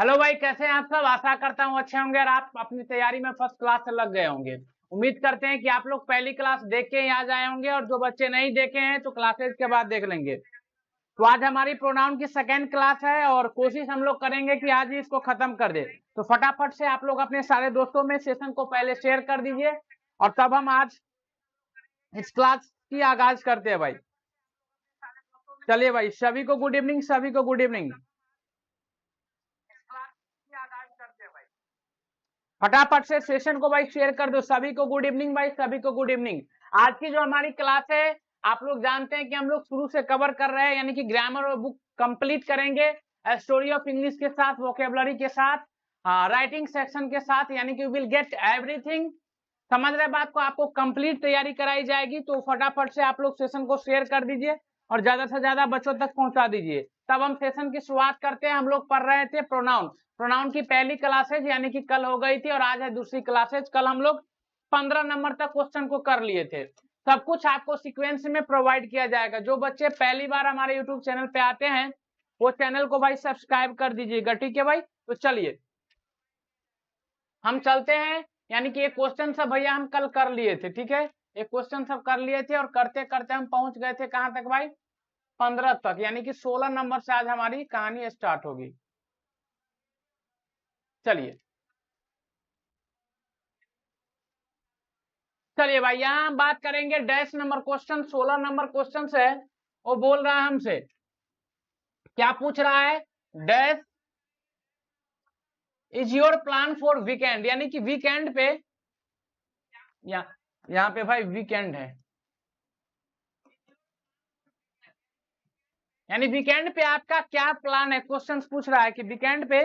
Hello भाई, कैसे हैं आप सब। आशा करता हूँ अच्छे होंगे और आप अपनी तैयारी में फर्स्ट क्लास से लग गए होंगे। उम्मीद करते हैं कि आप लोग पहली क्लास देख के ही आ जाए होंगे और जो बच्चे नहीं देखे हैं तो क्लासेस के बाद देख लेंगे। तो आज हमारी प्रोनाउन की सेकेंड क्लास है और कोशिश हम लोग करेंगे कि आज ही इसको खत्म कर दे। तो फटाफट से आप लोग अपने सारे दोस्तों में सेशन को पहले शेयर कर दीजिए और तब हम आज इस क्लास की आगाज करते हैं भाई। चलिए भाई, सभी को गुड इवनिंग, सभी को गुड इवनिंग। फटाफट से सेशन को भाई शेयर कर दो। सभी को गुड इवनिंग भाई, सभी को गुड इवनिंग। आज की जो हमारी क्लास है, आप लोग जानते हैं कि हम लोग शुरू से कवर कर रहे हैं, यानी कि ग्रामर और बुक कंप्लीट करेंगे स्टोरी ऑफ इंग्लिश के साथ, वोकेबलरी के साथ, राइटिंग सेक्शन के साथ, यानी कि विल गेट एवरीथिंग। समझ रहे बात को, आपको कंप्लीट तैयारी कराई जाएगी। तो फटाफट से आप लोग सेशन को शेयर कर दीजिए और ज्यादा से ज्यादा बच्चों तक पहुंचा दीजिए। तब हम सेशन की शुरुआत करते हैं। हम लोग पढ़ रहे थे प्रोनाउन। प्रोनाउन की पहली क्लासेज यानी कि कल हो गई थी और आज है दूसरी क्लासेज। कल हम लोग 15 नंबर तक क्वेश्चन को कर लिए थे। सब कुछ आपको सीक्वेंस में प्रोवाइड किया जाएगा। जो बच्चे पहली बार हमारे यूट्यूब चैनल पे आते हैं वो चैनल को भाई सब्सक्राइब कर दीजिएगा, ठीक है भाई। तो चलिए हम चलते हैं, यानी कि एक क्वेश्चन सब भैया हम कल कर लिए थे, ठीक है। एक क्वेश्चन सब कर लिए थे और करते करते हम पहुंच गए थे कहां तक भाई, 15 तक, यानी कि 16 नंबर से आज हमारी कहानी स्टार्ट होगी। चलिए चलिए भाई, यहां हम बात करेंगे dash number question. 16 number question है। वो बोल रहा है हमसे, क्या पूछ रहा है, dash is your plan for weekend, यानी कि वीकेंड पे, यहाँ पे भाई वीकेंड है, यानी वीकेंड पे आपका क्या प्लान है। क्वेश्चन पूछ रहा है कि वीकेंड पे,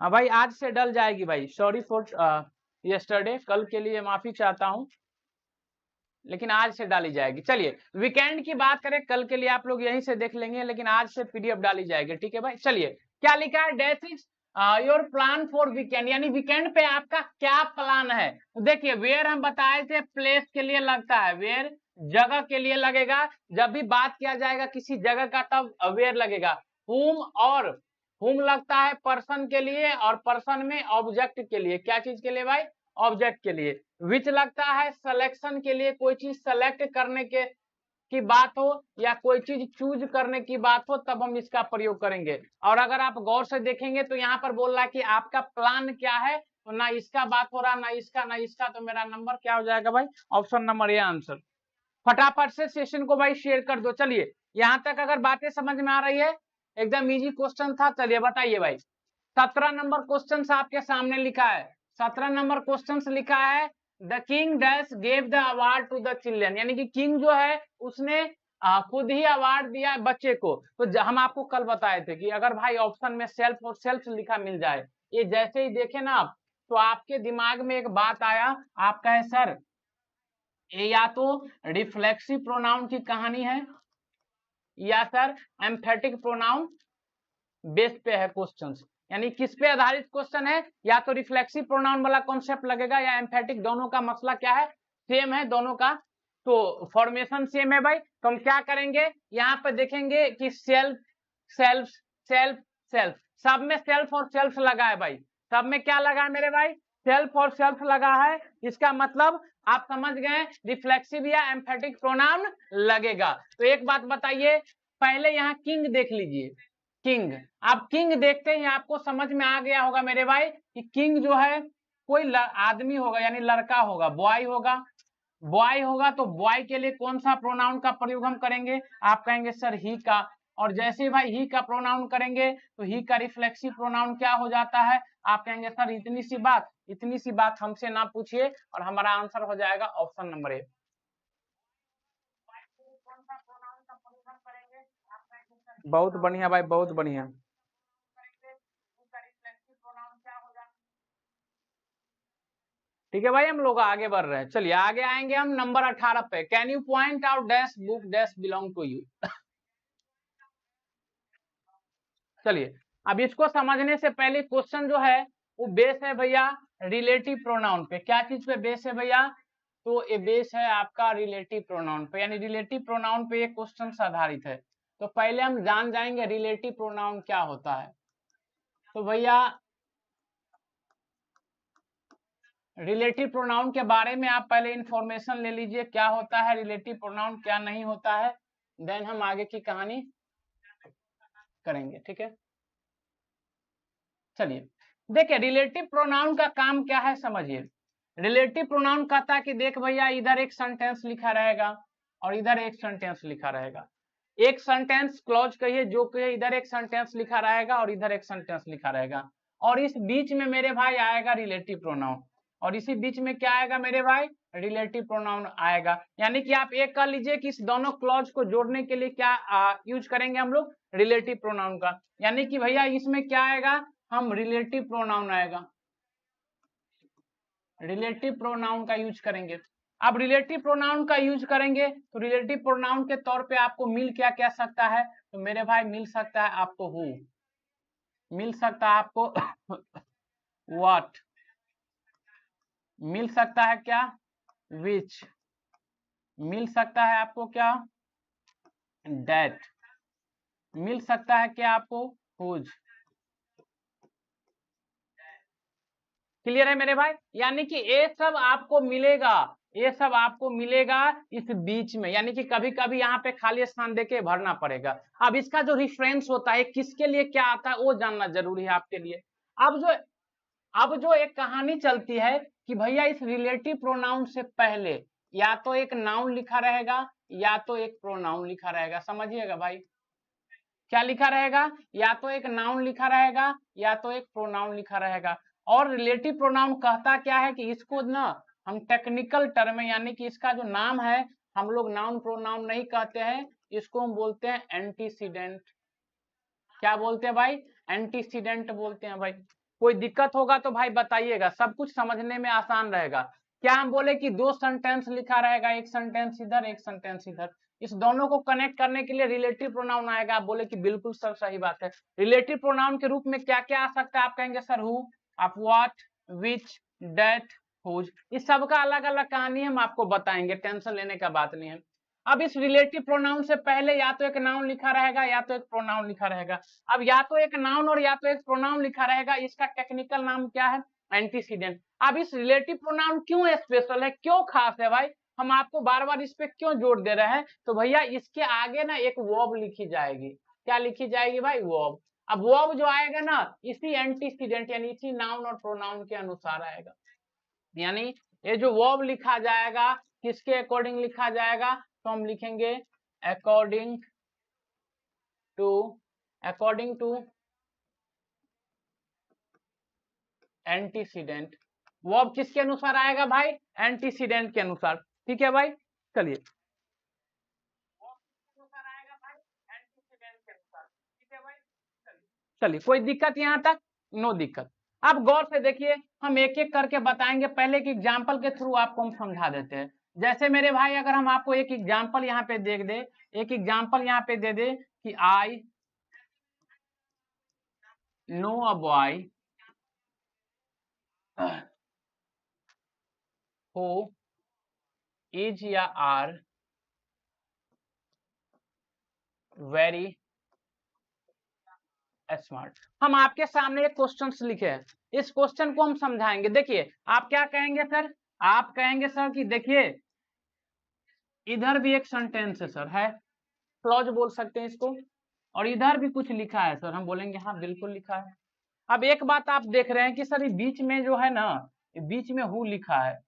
हाँ भाई आज से डल जाएगी भाई, सॉरी फॉर यस्टरडे, कल के लिए माफी चाहता हूं, लेकिन आज से डाली जाएगी। चलिए वीकेंड की बात करें, कल के लिए आप लोग यहीं से देख लेंगे, लेकिन आज से पीडीएफ डाली जाएगी, ठीक है भाई। चलिए क्या लिखा है, that is your plan for weekend, यानी वीकेंड पे आपका क्या प्लान है। तो देखिए वेयर हम बताए थे प्लेस के लिए लगता है, वेयर जगह के लिए लगेगा। जब भी बात किया जाएगा किसी जगह का तब वेयर लगेगा। हुम और हुम लगता है पर्सन के लिए, और पर्सन में ऑब्जेक्ट के लिए, क्या चीज के लिए भाई, ऑब्जेक्ट के लिए। विच लगता है सिलेक्शन के लिए, कोई चीज सेलेक्ट करने के की बात हो या कोई चीज चूज करने की बात हो तब हम इसका प्रयोग करेंगे। और अगर आप गौर से देखेंगे तो यहाँ पर बोल रहा है कि आपका प्लान क्या है, तो ना इसका बात हो रहा, ना इसका, ना इसका, तो मेरा नंबर क्या हो जाएगा भाई, ऑप्शन नंबर ए आंसर। फटाफट से सेशन को भाई शेयर कर दो। चलिए यहां तक अगर बातें समझ में आ रही है, एकदम इजी क्वेश्चन था। चलिए बताइए भाई, 17 नंबर क्वेश्चन आपके सामने लिखा है। 17 नंबर क्वेश्चन लिखा है, the king dash gave the award to the children, यानी कि किंग जो है उसने खुद ही अवार्ड दिया बच्चे को। तो हम आपको कल बताए थे कि अगर भाई ऑप्शन में सेल्फ और सेल्फ लिखा मिल जाए, ये जैसे ही देखे ना आप, तो आपके दिमाग में एक बात आया, आप कहे सर ये या तो रिफ्लेक्सिव प्रोनाउन की कहानी है या सर एम्फेटिक प्रोनाउन बेस पे है क्वेश्चन। यानी किस पे आधारित क्वेश्चन है, या तो रिफ्लेक्सिव प्रोनाउन वाला कॉन्सेप्ट लगेगा या एम्फेटिक। दोनों का मसला क्या है, सेम है दोनों का, तो फॉर्मेशन सेम है भाई। तो हम क्या करेंगे, यहाँ पे देखेंगे कि सेल्फ सेल्फ सेल्फ सेल्फ, सब में सेल्फ और सेल्फ लगा है भाई। सब में क्या लगा है मेरे भाई, सेल्फ और सेल्फ लगा है। इसका मतलब आप समझ गए, रिफ्लेक्सिव या एम्फेटिक प्रोनाउन लगेगा। तो एक बात बताइए, पहले यहाँ किंग देख लीजिए, किंग। आप किंग देखते ही आपको समझ में आ गया होगा मेरे भाई कि किंग जो है कोई आदमी होगा, यानी लड़का होगा, बॉय होगा। बॉय होगा तो बॉय के लिए कौन सा प्रोनाउन का प्रयोग हम करेंगे, आप कहेंगे सर ही का। और जैसे भाई ही का प्रोनाउन करेंगे तो ही का रिफ्लेक्सिव प्रोनाउन क्या हो जाता है, आप कहेंगे सर इतनी सी बात हमसे ना पूछिए और हमारा आंसर हो जाएगा ऑप्शन नंबर ए। बहुत बढ़िया भाई, बहुत बढ़िया। ठीक है भाई, हम लोग आगे बढ़ रहे हैं। चलिए आगे आएंगे हम नंबर 18 पे। Can you point out dash book dash belong to you. चलिए अब इसको समझने से पहले क्वेश्चन जो है वो बेस है भैया रिलेटिव प्रोनाउन पे। क्या चीज पे बेस है भैया, तो ये बेस है आपका रिलेटिव प्रोनाउन पे, यानी रिलेटिव प्रोनाउन पे ये क्वेश्चन आधारित है। तो पहले हम जान जाएंगे रिलेटिव प्रोनाउन क्या होता है। तो भैया रिलेटिव प्रोनाउन के बारे में आप पहले इंफॉर्मेशन ले लीजिए, क्या होता है रिलेटिव प्रोनाउन, क्या नहीं होता है, देन हम आगे की कहानी करेंगे। ठीक है, चलिए देखिए रिलेटिव प्रोनाउन का काम क्या है समझिए। रिलेटिव प्रोनाउन कहता है कि देख भैया इधर एक सेंटेंस लिखा रहेगा और इधर एक सेंटेंस लिखा रहेगा। एक सेंटेंस क्लॉज कहिए जो कहिए, इधर एक सेंटेंस लिखा रहेगा और इधर एक सेंटेंस लिखा रहेगा, और इस बीच में मेरे भाई आएगा रिलेटिव प्रोनाउन, और इसी बीच में क्या आएगा मेरे भाई, रिलेटिव प्रोनाउन आएगा। यानी कि आप एक कर लीजिए कि इस दोनों क्लॉज को जोड़ने के लिए क्या यूज करेंगे हम लोग, रिलेटिव प्रोनाउन का। यानी कि भैया इसमें क्या आएगा, हम रिलेटिव प्रोनाउन आएगा, रिलेटिव प्रोनाउन का यूज करेंगे। अब रिलेटिव प्रोनाउन का यूज करेंगे तो रिलेटिव प्रोनाउन के तौर पे आपको मिल क्या क्या सकता है, तो मेरे भाई मिल सकता है आपको हु, मिल सकता है आपको व्हाट, मिल सकता है क्या विच, मिल सकता है आपको क्या दैट, मिल सकता है क्या आपको हुज। क्लियर है मेरे भाई, यानी कि ये सब आपको मिलेगा, ये सब आपको मिलेगा इस बीच में, यानी कि कभी कभी यहाँ पे खाली स्थान देके भरना पड़ेगा। अब इसका जो रिफरेंस होता है किसके लिए क्या आता है वो जानना जरूरी है आपके लिए। अब जो एक कहानी चलती है कि भैया इस रिलेटिव प्रोनाउन से पहले या तो एक नाउन लिखा रहेगा या तो एक प्रोनाउन लिखा रहेगा, समझिएगा भाई, क्या लिखा रहेगा, या तो एक नाउन लिखा रहेगा या तो एक प्रोनाउन लिखा रहेगा। और रिलेटिव प्रोनाउन कहता क्या है कि इसको ना हम टेक्निकल टर्म में, यानी कि इसका जो नाम है हम लोग नाउन प्रोनाउन नहीं कहते हैं, इसको हम बोलते हैं एंटीसीडेंट। क्या बोलते हैं भाई, एंटीसीडेंट बोलते हैं भाई। कोई दिक्कत होगा तो भाई बताइएगा, सब कुछ समझने में आसान रहेगा। क्या हम बोले कि दो सेंटेंस लिखा रहेगा, एक सेंटेंस इधर एक सेंटेंस इधर, इस दोनों को कनेक्ट करने के लिए रिलेटिव प्रोनाउन आएगा। आप बोले कि बिल्कुल सर सही बात है। रिलेटिव प्रोनाउन के रूप में क्या क्या आ सकता है, आप कहेंगे सर हु, आप व्हाट, विच, दैट, हुज, इस सब का अलग अलग कहानी हम आपको बताएंगे, टेंशन लेने का बात नहीं है। अब इस रिलेटिव प्रोनाउन से पहले या तो एक नाउन लिखा रहेगा या तो एक प्रोनाउन लिखा रहेगा। अब या तो एक नाउन और या तो एक प्रोनाउन लिखा रहेगा, इसका टेक्निकल नाम क्या है, एंटीसीडेंट। अब इस रिलेटिव प्रोनाउन क्यों स्पेशल है, क्यों खास है भाई, हम आपको बार बार इस पे क्यों जोर दे रहे हैं, तो भैया इसके आगे ना एक वर्ब लिखी जाएगी। क्या लिखी जाएगी भाई, वर्ब। अब वर्ब जो आएगा ना इसी एंटीसीडेंट यानी इसी नाउन और प्रोनाउन के अनुसार आएगा। यानी ये जो वर्ब लिखा जाएगा किसके अकॉर्डिंग लिखा जाएगा, तो हम लिखेंगे अकॉर्डिंग टू एंटीसीडेंट। वर्ब किसके अनुसार आएगा भाई, एंटीसीडेंट के अनुसार। ठीक है भाई, चलिए चलिए कोई दिक्कत यहाँ तक, नो दिक्कत। अब गौर से देखिए, हम एक एक करके बताएंगे, पहले एक एग्जाम्पल के थ्रू आपको हम समझा देते हैं। जैसे मेरे भाई अगर हम आपको एक एग्जाम्पल यहाँ पे देख दे, एक एग्जाम्पल यहाँ पे दे दे कि I know a boy who is या आर वेरी स्मार्ट। हम आपके सामने एक क्वेश्चन लिखे हैं, इस क्वेश्चन को हम समझाएंगे। देखिए आप क्या कहेंगे सर, आप कहेंगे सर कि देखिए इधर भी एक सेंटेंस है सर, है क्लॉज बोल सकते हैं इसको, और इधर भी कुछ लिखा है सर, हम बोलेंगे हाँ बिल्कुल लिखा है। अब एक बात आप देख रहे हैं कि सर बीच में जो है ना, बीच में हु लिखा है,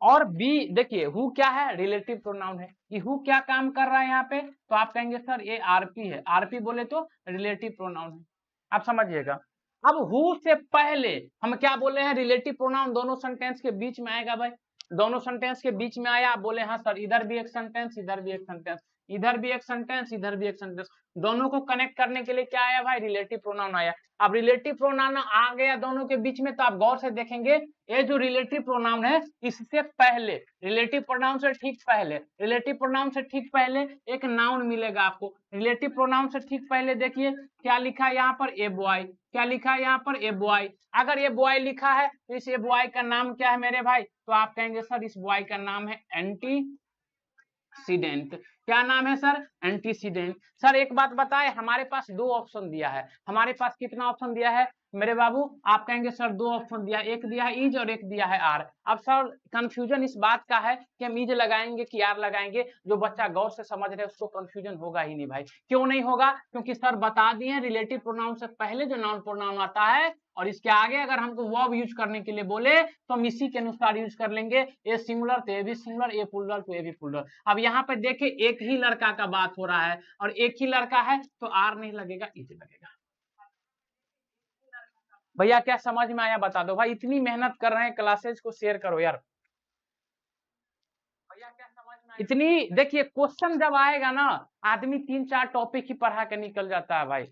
और बी देखिए हु क्या है, रिलेटिव प्रोनाउन है। ये हु क्या काम कर रहा है यहाँ पे, तो आप कहेंगे सर ये आरपी है, आरपी बोले तो रिलेटिव प्रोनाउन है, आप समझिएगा। अब हु से पहले हम क्या बोले हैं, रिलेटिव प्रोनाउन दोनों सेंटेंस के बीच में आएगा भाई, दोनों सेंटेंस के बीच में आया, आप बोले हाँ सर इधर भी एक सेंटेंस इधर भी एक सेंटेंस, इधर भी एक सेंटेंस इधर भी एक सेंटेंस, दोनों को कनेक्ट करने के लिए क्या आया भाई, रिलेटिव प्रोनाउन आया। अब रिलेटिव प्रोनाउन आ गया दोनों के बीच में, तो आप गौर से देखेंगे ये जो रिलेटिव प्रोनाउन है इससे पहले, रिलेटिव प्रोनाउन से ठीक पहले, रिलेटिव प्रोनाउन से ठीक पहले एक नाउन मिलेगा आपको। रिलेटिव प्रोनाउन से ठीक पहले देखिए क्या लिखा है यहाँ पर, ए बॉय, क्या लिखा है यहाँ पर, ए बॉय। अगर ये बॉय लिखा है तो इस ए बॉय का नाम क्या है मेरे भाई, तो आप कहेंगे सर इस बॉय का नाम है एंटी सीडेंट। क्या नाम है सर? एंटीसीडेंट। सर एक बात बताए, हमारे पास दो ऑप्शन दिया है, हमारे पास कितना ऑप्शन दिया है मेरे बाबू? आप कहेंगे सर दो ऑप्शन दिया, एक दिया है इज और एक दिया है आर। अब सर कंफ्यूजन इस बात का है कि हम इज लगाएंगे कि आर लगाएंगे। जो बच्चा गौर से समझ रहे उसको कंफ्यूजन होगा ही नहीं भाई। क्यों नहीं होगा? क्योंकि सर बता दिए रिलेटिव प्रोनाउन से पहले जो नाउन प्रोनाउन आता है और इसके आगे अगर हमको वर्ब यूज करने के लिए बोले तो हम इसी के अनुसार यूज कर लेंगे। ए सिंगुलर तो ए भी सिंगुलर, ए प्लुरल तो ए भी प्लुरल। अब यहाँ पे देखिए एक ही लड़का का बात हो रहा है और एक ही लड़का है तो आर नहीं लगेगा, इज लगेगा। भैया क्या समझ में आया बता दो भाई, इतनी मेहनत कर रहे हैं क्लासेज को शेयर करो यार। भैया क्या समझ में आया? इतनी देखिए क्वेश्चन जब आएगा ना आदमी 3-4 टॉपिक ही पढ़ा के निकल जाता है भाई।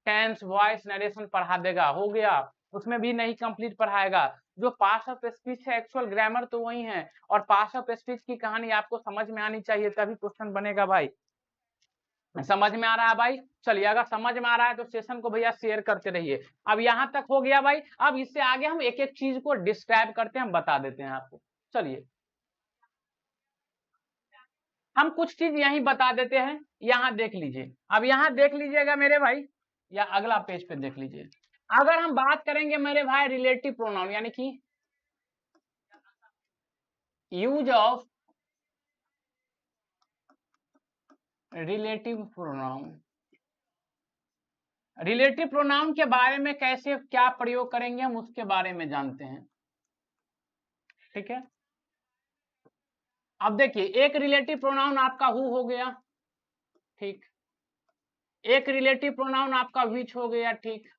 टेंस, वॉइस, नरेशन पढ़ा देगा, हो गया, उसमें भी नहीं कंप्लीट पढ़ाएगा। जो पास ऑफ स्पीच है एक्चुअल ग्रामर तो वही है, और पास ऑफ स्पीच की कहानी आपको समझ में आनी चाहिए तभी क्वेश्चन बनेगा भाई। समझ में आ रहा है भाई? चलिए अगर समझ में आ रहा है तो सेशन को भैया शेयर करते रहिए। अब यहाँ तक हो गया भाई, अब इससे आगे हम एक एक चीज को डिस्क्राइब करते हैं, हम बता देते हैं आपको। चलिए हम कुछ चीज यहीं बता देते हैं, यहाँ देख लीजिए। अब यहाँ देख लीजिएगा मेरे भाई, या अगला पेज पे देख लीजिए। अगर हम बात करेंगे मेरे भाई रिलेटिव प्रोनाउन यानी कि use of relative pronoun, relative pronoun के बारे में कैसे क्या प्रयोग करेंगे हम उसके बारे में जानते हैं, ठीक है। अब देखिए एक रिलेटिव प्रोनाउन आपका हु हो गया, ठीक। एक रिलेटिव प्रोनाउन आपका विच हो गया, ठीक।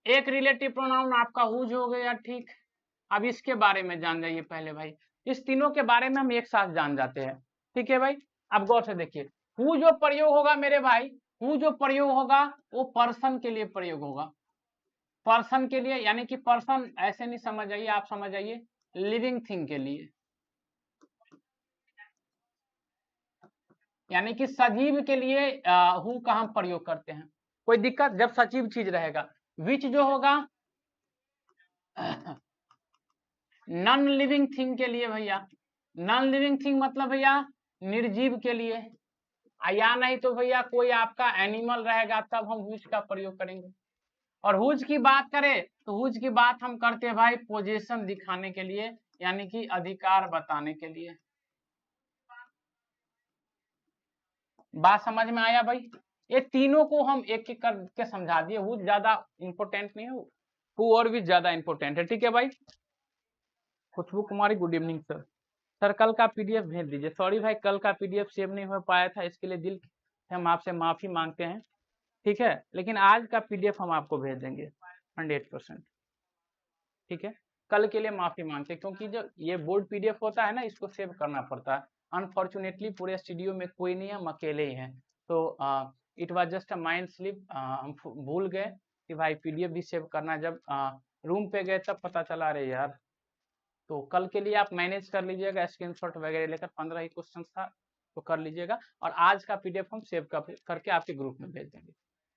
एक रिलेटिव प्रोनाउन आपका हुज हो गया, ठीक। अब इसके बारे में जान जाइए पहले भाई, इस तीनों के बारे में हम एक साथ जान जाते हैं, ठीक है भाई। अब गौर से देखिए, हु जो प्रयोग होगा मेरे भाई, हु जो प्रयोग होगा वो पर्सन के लिए प्रयोग होगा, पर्सन के लिए, यानी कि पर्सन ऐसे नहीं समझ आइए, आप समझ आइए लिविंग थिंग के लिए, यानी कि सजीव के लिए हु का हम प्रयोग करते हैं। कोई दिक्कत? जब सजीव चीज रहेगा। विच जो होगा नॉन लिविंग थिंग के लिए भैया, नॉन लिविंग थिंग मतलब भैया निर्जीव के लिए, या नहीं तो भैया कोई आपका एनिमल रहेगा तब हम हुज का प्रयोग करेंगे। और हुज की बात करें तो हुज की बात हम करते हैं भाई पोजीशन दिखाने के लिए, यानी कि अधिकार बताने के लिए। बात समझ में आया भाई? ये तीनों को हम एक एक करके समझा दिए, हुज ज्यादा इंपॉर्टेंट नहीं है, हु और भी ज्यादा इंपॉर्टेंट है, ठीक है भाई। Khushboo Kumari good evening sir. Sir कल का पीडीएफ भेज दीजिए। सॉरी भाई कल का पीडीएफ सेव नहीं हो पाया था, इसके लिए दिल से हम आपसे माफी मांगते हैं, ठीक है। लेकिन आज का पीडीएफ हम आपको भेज देंगे 100%, ठीक है। कल के लिए माफी मांगते हैं क्योंकि जो ये बोर्ड पीडीएफ होता है ना इसको सेव करना पड़ता है। अनफॉर्चुनेटली पूरे स्टूडियो में कोई नहीं है, हम अकेले ही हैं, तो it was just a mind slip, हम भूल गए कि भाई पीडीएफ भी सेव करना। जब रूम पे गए तब पता चला रहे यार, तो कल के लिए आप मैनेज कर लीजिएगा, स्क्रीनशॉट वगैरह लेकर 15 ही क्वेश्चन था तो कर लीजिएगा, और आज का पीडीएफ हम सेव करके आपके ग्रुप में भेज देंगे।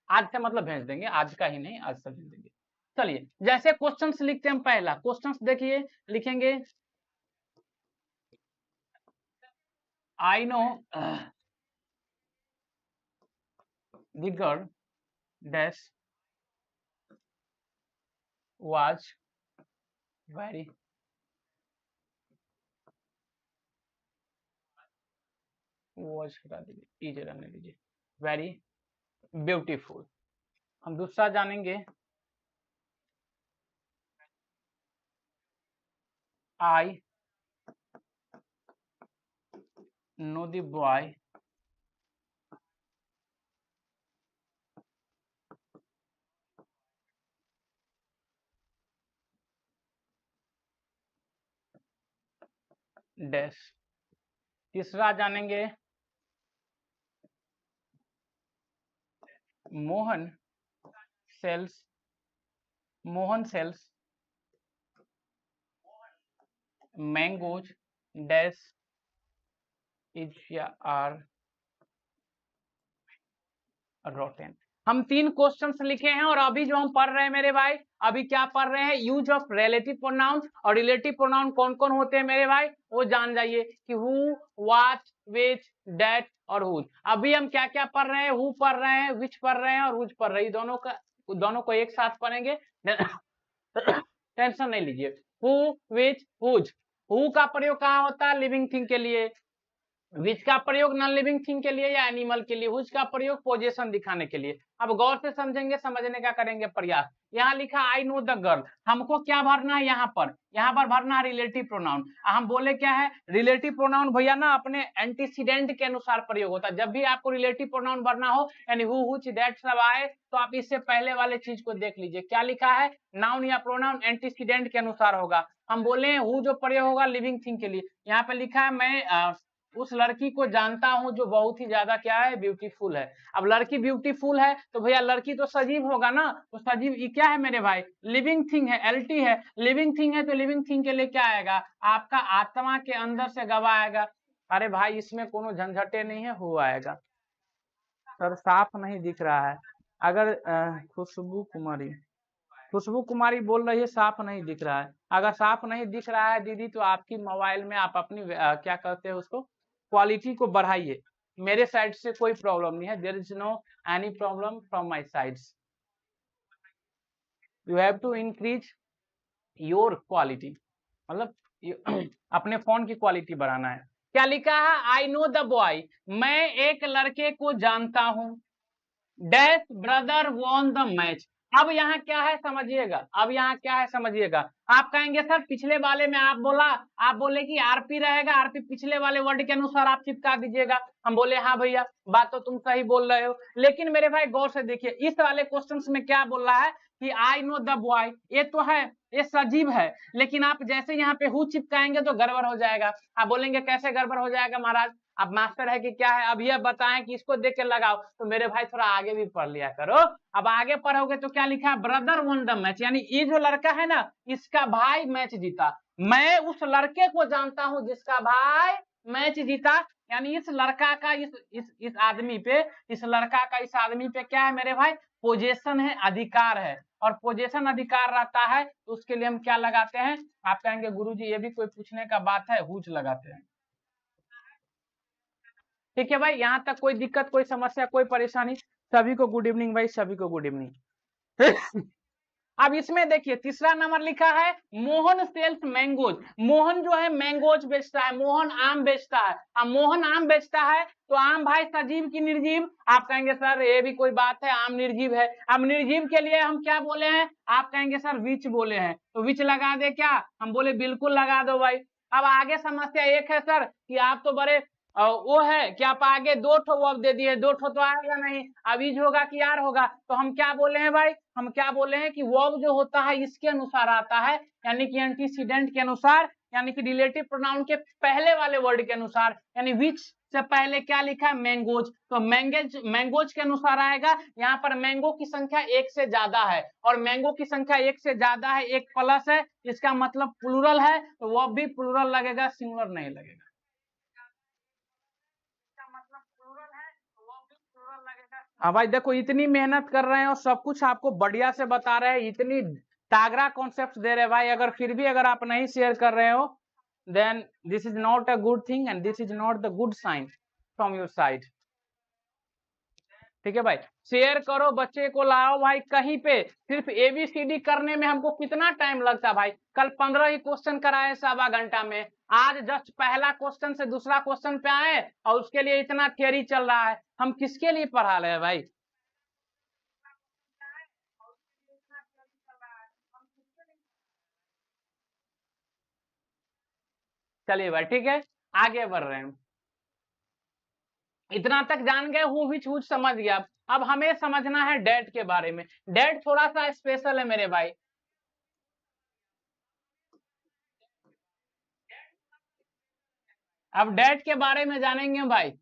आज से मतलब भेज देंगे, आज का ही नहीं, आज से भेज देंगे। चलिए जैसे क्वेश्चंस लिखते हैं, पहला क्वेश्चंस देखिए, लिखेंगे आई know the girl dash was very watch हटा दीजिए, इज रहने दीजिए, वेरी ब्यूटीफुल। हम दूसरा जानेंगे, I know the boy dash. तीसरा जानेंगे, Mohan sells, Mohan sells mangoes dash is या आर रोटेन। हम 3 क्वेश्चंस लिखे हैं और अभी जो हम पढ़ रहे हैं मेरे भाई, अभी क्या पढ़ रहे हैं, यूज ऑफ रिलेटिव प्रोनाउन। और रिलेटिव प्रोनाउन कौन कौन होते हैं मेरे भाई, वो जान जाइए कि हु, व्हाट, विच, दैट और हुज। अभी हम क्या क्या पढ़ रहे हैं, हु पढ़ रहे हैं, विच पढ़ रहे हैं और हुज पढ़ रहे हैं। दोनों को एक साथ पढ़ेंगे, टेंशन नहीं लीजिए। Who, which, whose. हु का प्रयोग कहाँ होता है, लिविंग थिंग के लिए। विच का प्रयोग नॉन लिविंग थिंग के लिए या एनिमल के लिए। हुज का प्रयोग पोजीशन दिखाने के लिए। अब गौर से समझेंगे, समझने का करेंगे प्रयास। यहाँ लिखा आई नो द गर्ल, हमको क्या भरना है, यहाँ पर भरना है रिलेटिव प्रोनाउन। हम बोले क्या है, रिलेटिव प्रोनाउन भैया ना अपने एंटीसीडेंट के अनुसार प्रयोग होता है। जब भी आपको रिलेटिव प्रोनाउन भरना हो, यानी हु, हुच, दैट सब आए, तो आप इससे पहले वाले चीज को देख लीजिए। क्या लिखा है, नाउन या प्रोनाउन एंटीसीडेंट के अनुसार होगा। हम बोले हु जो प्रयोग होगा लिविंग थिंग के लिए। यहाँ पे लिखा है मैं उस लड़की को जानता हूं जो बहुत ही ज्यादा क्या है, ब्यूटीफुल है। अब लड़की ब्यूटीफुल है तो भैया लड़की तो सजीव होगा ना, तो सजीव ये क्या है मेरे भाई, लिविंग थिंग है, एलटी है। लिविंग थिंग है तो लिविंग थिंग के लिए क्या आएगा, आपका आत्मा के अंदर से गवाह आएगा। अरे भाई इसमें कोनो झंझटे नहीं है, हो आएगा। सर साफ नहीं दिख रहा है। अगर खुशबू कुमारी बोल रही है साफ नहीं दिख रहा है। अगर साफ नहीं दिख रहा है दीदी, तो आपकी मोबाइल में आप अपनी क्या कहते हैं उसको, क्वालिटी को बढ़ाइए। मेरे साइड से कोई प्रॉब्लम नहीं है, there is no any problem from my side. You have to increase your quality, मतलब अपने फोन की क्वालिटी बढ़ाना है। क्या लिखा है, आई नो द बॉय, मैं एक लड़के को जानता हूं, dash brother won the match. अब यहाँ क्या है समझिएगा, अब यहाँ क्या है समझिएगा। आप कहेंगे सर पिछले वाले में आप बोला, आप बोले कि आरपी रहेगा, आरपी पिछले वाले वर्ड के अनुसार आप चिपका दीजिएगा। हम बोले हाँ भैया बात तो तुम सही बोल रहे हो, लेकिन मेरे भाई गौर से देखिए इस वाले क्वेश्चन में क्या बोल रहा है कि आई नो द बॉय, ये तो है, ये सजीव है, लेकिन आप जैसे यहाँ पे हु चिपकाएंगे तो गड़बड़ हो जाएगा। आप बोलेंगे कैसे गड़बड़ हो जाएगा महाराज, अब मास्टर है कि क्या है, अब यह बताएं कि इसको देख के लगाओ। तो मेरे भाई थोड़ा आगे भी पढ़ लिया करो। अब आगे पढ़ोगे तो क्या लिखा है, ब्रदर वन द मैच, यानी ये जो लड़का है ना इसका भाई मैच जीता। मैं उस लड़के को जानता हूं जिसका भाई मैच जीता, यानी इस लड़का का इस आदमी पे, इस लड़का का इस आदमी पे क्या है मेरे भाई, पोजेशन है, अधिकार है। और पोजेशन अधिकार रहता है तो उसके लिए हम क्या लगाते हैं, आप कहेंगे गुरुजी ये भी कोई पूछने का बात है, हुज लगाते हैं। ठीक है भाई, यहाँ तक कोई दिक्कत, कोई समस्या, कोई परेशानी? सभी को गुड इवनिंग भाई, सभी को गुड इवनिंग। अब इसमें देखिए तीसरा नंबर लिखा है मोहन सेल्स मैंगोज। मोहन जो है मैंगोज बेचता है, मोहन आम बेचता है। अब मोहन आम बेचता है तो आम भाई सजीव की निर्जीव? आप कहेंगे सर ये भी कोई बात है, आम निर्जीव है। अब निर्जीव के लिए हम क्या बोले हैं, आप कहेंगे सर विच बोले हैं, तो विच लगा दे क्या? हम बोले बिल्कुल लगा दो भाई। अब आगे समस्या एक है सर कि आप तो बड़े वो है कि आप आगे दो ठो वर्ब दे दिए, दो ठो तो आएगा नहीं, अब इज होगा कि आर होगा। तो हम क्या बोले हैं भाई, हम क्या बोले हैं कि वर्ब जो होता है इसके अनुसार आता है, यानी कि एंटीसीडेंट के अनुसार, यानी कि रिलेटिव प्रोनाउन के पहले वाले वर्ड के अनुसार। यानी विच से पहले क्या लिखा है, मैंगोज, तो मैंगोज के अनुसार आएगा। यहाँ पर मैंगो की संख्या एक से ज्यादा है, और मैंगो की संख्या एक से ज्यादा है, एक प्लस है, इसका मतलब प्लूरल है, तो वर्ब भी प्लूरल लगेगा, सिंगुलर नहीं लगेगा। हाँ भाई देखो इतनी मेहनत कर रहे हैं और सब कुछ आपको बढ़िया से बता रहे हैं, इतनी तागड़ा कॉन्सेप्ट दे रहे हैं भाई, अगर फिर भी अगर आप नहीं शेयर कर रहे हो then this is not a good thing and this is not the good sign from your side. ठीक है भाई, शेयर करो, बच्चे को लाओ भाई कहीं पे। सिर्फ एबीसीडी करने में हमको कितना टाइम लगता भाई, कल 15 ही क्वेश्चन कराए 1.25 घंटा में, आज जस्ट पहला क्वेश्चन से दूसरा क्वेश्चन पे आए और उसके लिए इतना थियरी चल रहा है। हम किसके लिए पढ़ा रहे हैं भाई? चलिए भाई ठीक है, आगे बढ़ रहे हैं। इतना तक जान गए, हु विच हुज समझ गया। अब हमें समझना है डेट के बारे में। डेट थोड़ा सा स्पेशल है मेरे भाई। अब डेट के बारे में जानेंगे भाई,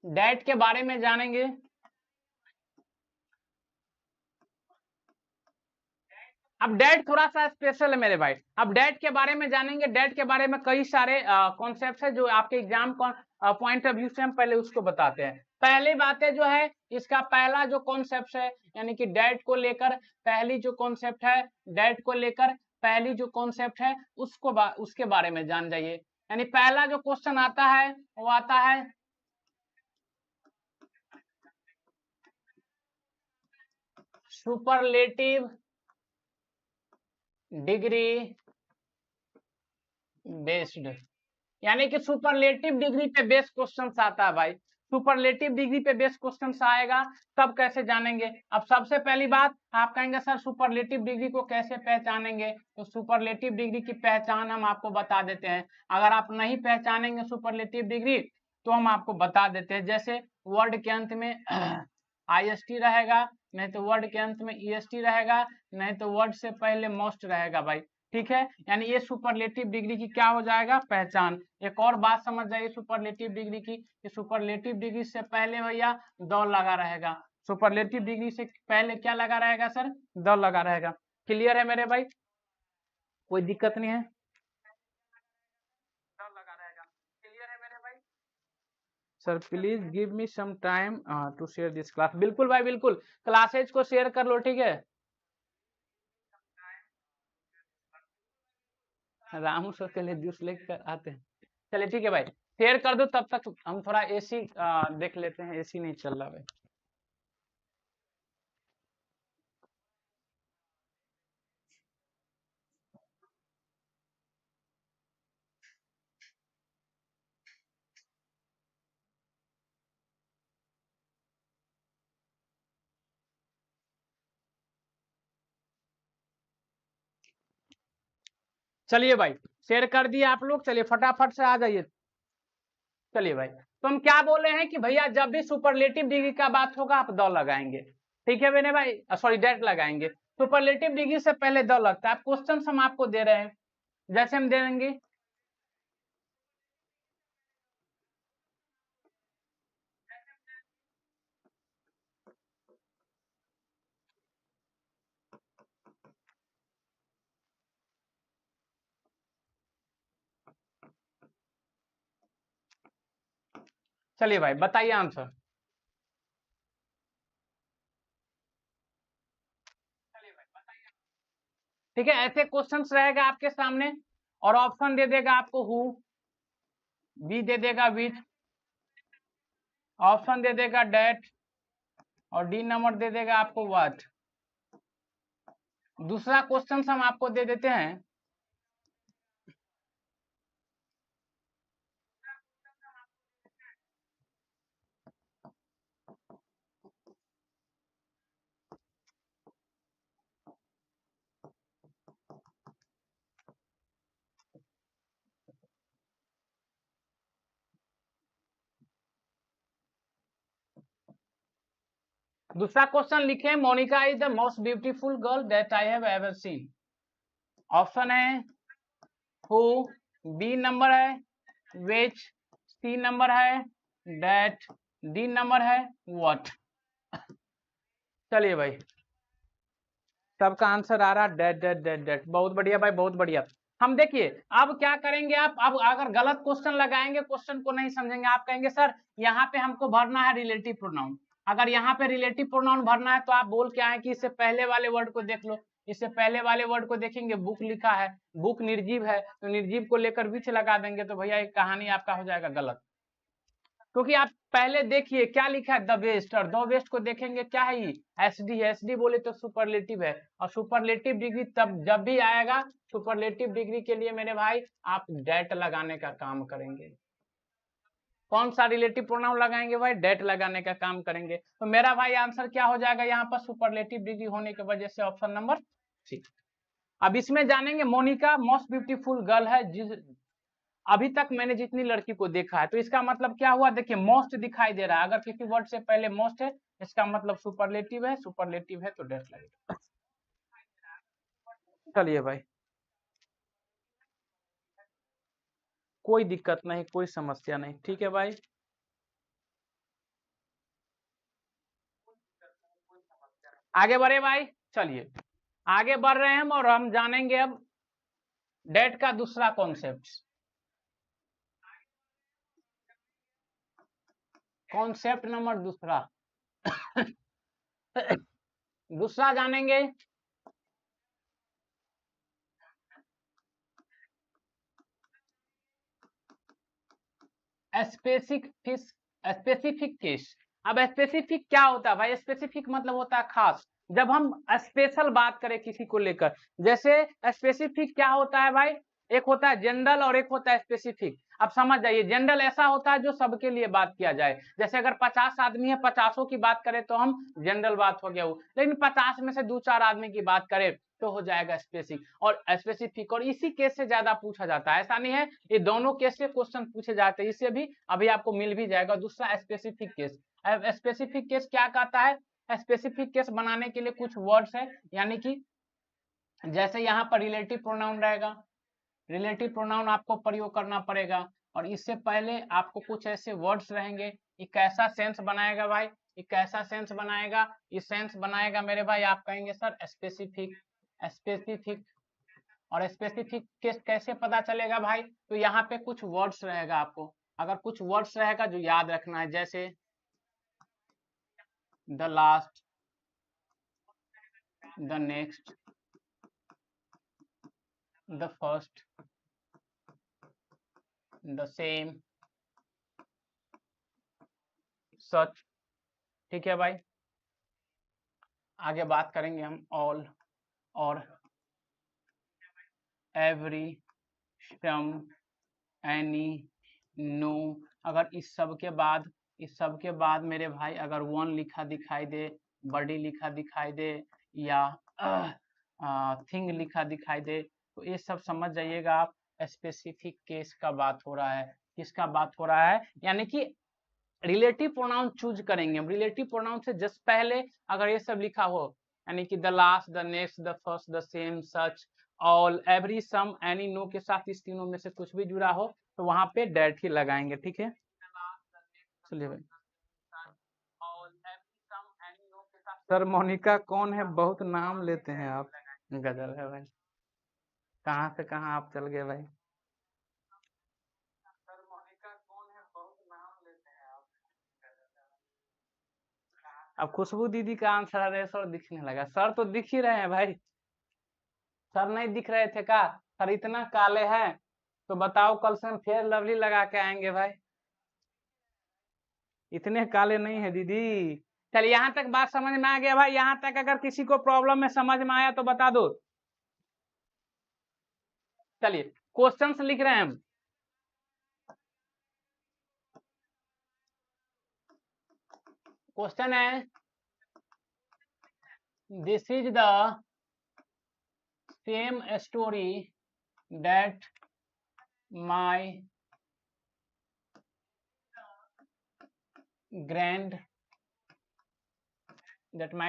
डेट के बारे में जानेंगे। अब डेट थोड़ा सा स्पेशल है मेरे भाई। अब डेट के बारे में जानेंगे, डेट के बारे में कई सारे कॉन्सेप्ट है जो आपके एग्जाम पॉइंट ऑफ व्यू से हम पहले उसको बताते हैं। पहली बातें जो है इसका पहला जो कॉन्सेप्ट है यानी कि डेट को लेकर पहली जो कॉन्सेप्ट है, डेट को लेकर पहली जो कॉन्सेप्ट है उसके बारे में जान जाइए। यानी पहला जो क्वेश्चन आता है वो आता है सुपरलेटिव डिग्री बेस्ड, यानी कि सुपरलेटिव डिग्री पे बेस्ड क्वेश्चन आता है भाई। सुपरलेटिव डिग्री पे बेस्ड क्वेश्चन आएगा तब कैसे जानेंगे। अब सबसे पहली बात आप कहेंगे सर सुपरलेटिव डिग्री को कैसे पहचानेंगे, तो सुपरलेटिव डिग्री की पहचान हम आपको बता देते हैं। अगर आप नहीं पहचानेंगे सुपरलेटिव डिग्री तो हम आपको बता देते हैं। जैसे वर्ड के अंत में IST रहेगा, नहीं तो वर्ड के अंत में EST रहेगा, नहीं तो वर्ड से पहले मोस्ट रहेगा भाई। ठीक है, यानी ये सुपरलेटिव डिग्री की क्या हो जाएगा, पहचान। एक और बात समझ जाइए सुपरलेटिव डिग्री की, कि सुपरलेटिव डिग्री से पहले भैया द लगा रहेगा। सुपरलेटिव डिग्री से पहले क्या लगा रहेगा सर, द लगा रहेगा। क्लियर है मेरे भाई, कोई दिक्कत नहीं है, द लगा रहेगा। क्लियर है मेरे भाई। Sir please give me some time to share this class. बिल्कुल भाई बिल्कुल, क्लासेज को शेयर कर लो, ठीक है। रामू सर के लिए जूस लेकर आते हैं, चलिए ठीक है भाई, शेयर कर दो। तब तक हम थोड़ा AC देख लेते हैं, AC नहीं चल रहा भाई। चलिए भाई शेयर कर दिए आप लोग, चलिए फटाफट से आ जाइए। चलिए भाई, तो हम क्या बोले हैं कि भैया जब भी सुपरलेटिव डिग्री का बात होगा आप द लगाएंगे, ठीक है मैंने भाई, सॉरी डेट लगाएंगे। सुपरलेटिव डिग्री से पहले द लगता है। क्वेश्चन हम आपको दे रहे हैं, जैसे हम दे देंगे चलिए भाई बताइए आंसर। ठीक है, ऐसे क्वेश्चंस रहेगा आपके सामने और ऑप्शन दे देगा आपको हु, बी दे देगा विच, ऑप्शन दे देगा डेट और डी नंबर दे देगा आपको व्हाट। दूसरा क्वेश्चन हम आपको दे देते हैं, दूसरा क्वेश्चन लिखे Monica is the most beautiful girl that I have ever seen. Option है हु, बी नंबर है विच, सी नंबर है डेट, डी नंबर है व्हाट। चलिए भाई सबका आंसर आ रहा डेट डेट डेट डेट, बहुत बढ़िया भाई बहुत बढ़िया। हम देखिए अब क्या करेंगे, आप अब अगर गलत क्वेश्चन लगाएंगे, क्वेश्चन को नहीं समझेंगे, आप कहेंगे सर यहाँ पे हमको भरना है रिलेटिव प्रोनाउन। अगर यहाँ पे रिलेटिव प्रोनाउन भरना है तो आप बोल के आए कि इससे पहले वाले वर्ड को देख लो। इससे पहले वाले वर्ड को देखेंगे, बुक लिखा है, बुक निर्जीव है, तो निर्जीव को लेकर विच लगा देंगे, तो भैया एक कहानी आपका हो जाएगा गलत। क्योंकि आप पहले देखिए क्या लिखा है द बेस्ट, और द बेस्ट को देखेंगे क्या है ये SD है, SD बोले तो सुपरलेटिव है, और सुपरलेटिव डिग्री तब जब भी आएगा सुपरलेटिव डिग्री के लिए मेरे भाई आप डेट लगाने का काम करेंगे। कौन सा रिलेटिव प्रोनाउन लगाएंगे भाई, डेट लगाने का काम करेंगे। तो मेरा भाई आंसर क्या हो जाएगा यहाँ पर, सुपरलेटिव डिग्री होने की वजह से ऑप्शन नंबर सी। अब इसमें जानेंगे मोनिका मोस्ट ब्यूटीफुल गर्ल है जिस अभी तक मैंने जितनी लड़की को देखा है, तो इसका मतलब क्या हुआ, देखिए मोस्ट दिखाई दे रहा है, अगर किसी वर्ड से पहले मोस्ट है इसका मतलब सुपरलेटिव है, सुपरलेटिव है तो डेट लगेगा। चलिए भाई कोई दिक्कत नहीं, कोई समस्या नहीं, ठीक है भाई। आगे बढ़े भाई, चलिए आगे बढ़ रहे हैं हम और हम जानेंगे अब डेट का दूसरा कॉन्सेप्ट। कॉन्सेप्ट नंबर दूसरा दूसरा जानेंगे स्पेसिफिक केस। अब स्पेसिफिक क्या होता है भाई? स्पेसिफिक मतलब होता है खास। जब हम स्पेशल बात करें किसी को लेकर, जैसे स्पेसिफिक क्या होता है भाई? एक होता है जनरल और एक होता है स्पेसिफिक। अब समझ जाइए, जनरल ऐसा होता है जो सबके लिए बात किया जाए। जैसे अगर 50 आदमी है, 50 की बात करें तो हम जनरल बात हो गया वो, लेकिन 50 में से 2-4 आदमी की बात करें तो हो जाएगा स्पेसिफिक और स्पेसिफिक। और इसी केस से ज्यादा पूछा जाता है, ऐसा नहीं है, ये दोनों केस से क्वेश्चन पूछे जाते हैं। इससे भी अभी आपको मिल भी जाएगा। दूसरा स्पेसिफिक केस। स्पेसिफिक केस क्या कहता है? स्पेसिफिक केस बनाने के लिए कुछ वर्ड्स है, यानी कि जैसे यहाँ पर रिलेटिव प्रोनाउन रहेगा, रिलेटिव प्रोनाउन आपको प्रयोग करना पड़ेगा। और इससे पहले आपको कुछ ऐसे वर्ड्स रहेंगे। ये कैसा सेंस बनाएगा भाई? ये कैसा सेंस बनाएगा? ये सेंस बनाएगा मेरे भाई, आप कहेंगे सर स्पेसिफिक। स्पेसिफिक और स्पेसिफिक केस कैसे पता चलेगा भाई? तो यहाँ पे कुछ वर्ड्स रहेगा आपको, अगर कुछ वर्ड्स रहेगा जो याद रखना है, जैसे the last, the next, the first, the same, such. ठीक है भाई, आगे बात करेंगे हम ऑल और एवरी, सम, एनी, नो। अगर इस सब के बाद मेरे भाई अगर वन लिखा दिखाई दे, बॉडी लिखा दिखाई दे, या थिंग लिखा दिखाई दे, तो ये सब समझ जाइएगा आप स्पेसिफिक केस का बात हो रहा है। किसका बात हो रहा है? यानी कि रिलेटिव प्रोनाउन चूज करेंगे हम। रिलेटिव प्रोनाउन से जस्ट पहले अगर ये सब लिखा हो, यानी कि the last, the next, the first, the same, such, all, every, some, any, no के साथ इस तीनों में से कुछ भी जुड़ा हो तो वहां पे डेट ही लगाएंगे। ठीक है, चलिए भाई। सर मोनिका कौन है? बहुत नाम लेते हैं आप। गजल है भाई, कहाँ से कहाँ आप चल गए भाई। सर मोनिका कौन है? बहुत नाम लेते हैं आप। अब खुशबू दीदी का आंसर है सर दिखने लगा। सर तो दिख ही रहे हैं भाई। सर नहीं दिख रहे थे का? सर इतना काले हैं तो बताओ, कल से हम फेयर लवली लगा के आएंगे भाई। इतने काले नहीं है दीदी। चलिए, यहाँ तक बात समझ में आ गया भाई? यहाँ तक अगर किसी को प्रॉब्लम में समझ में आया तो बता दो। चलिए, क्वेश्चंस लिख रहे हैं हम। क्वेश्चन है, this is the same story that my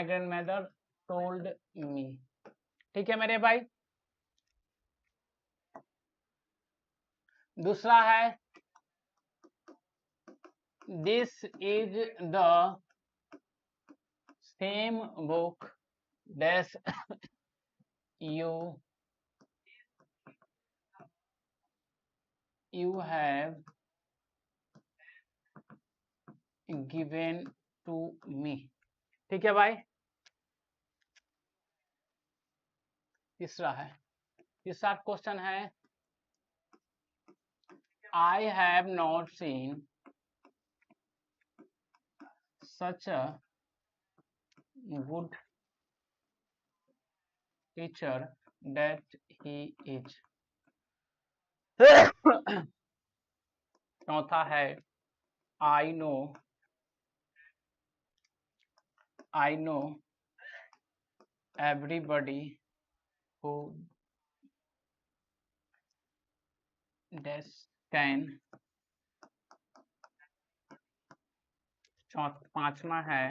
grandmother told me। ठीक है मेरे भाई। दूसरा है, this is the same book dash you have given to me। ठीक है भाई। तीसरा क्वेश्चन है, I have not seen such a good teacher that he is। चौथा है, I know everybody who can। पांचवा है,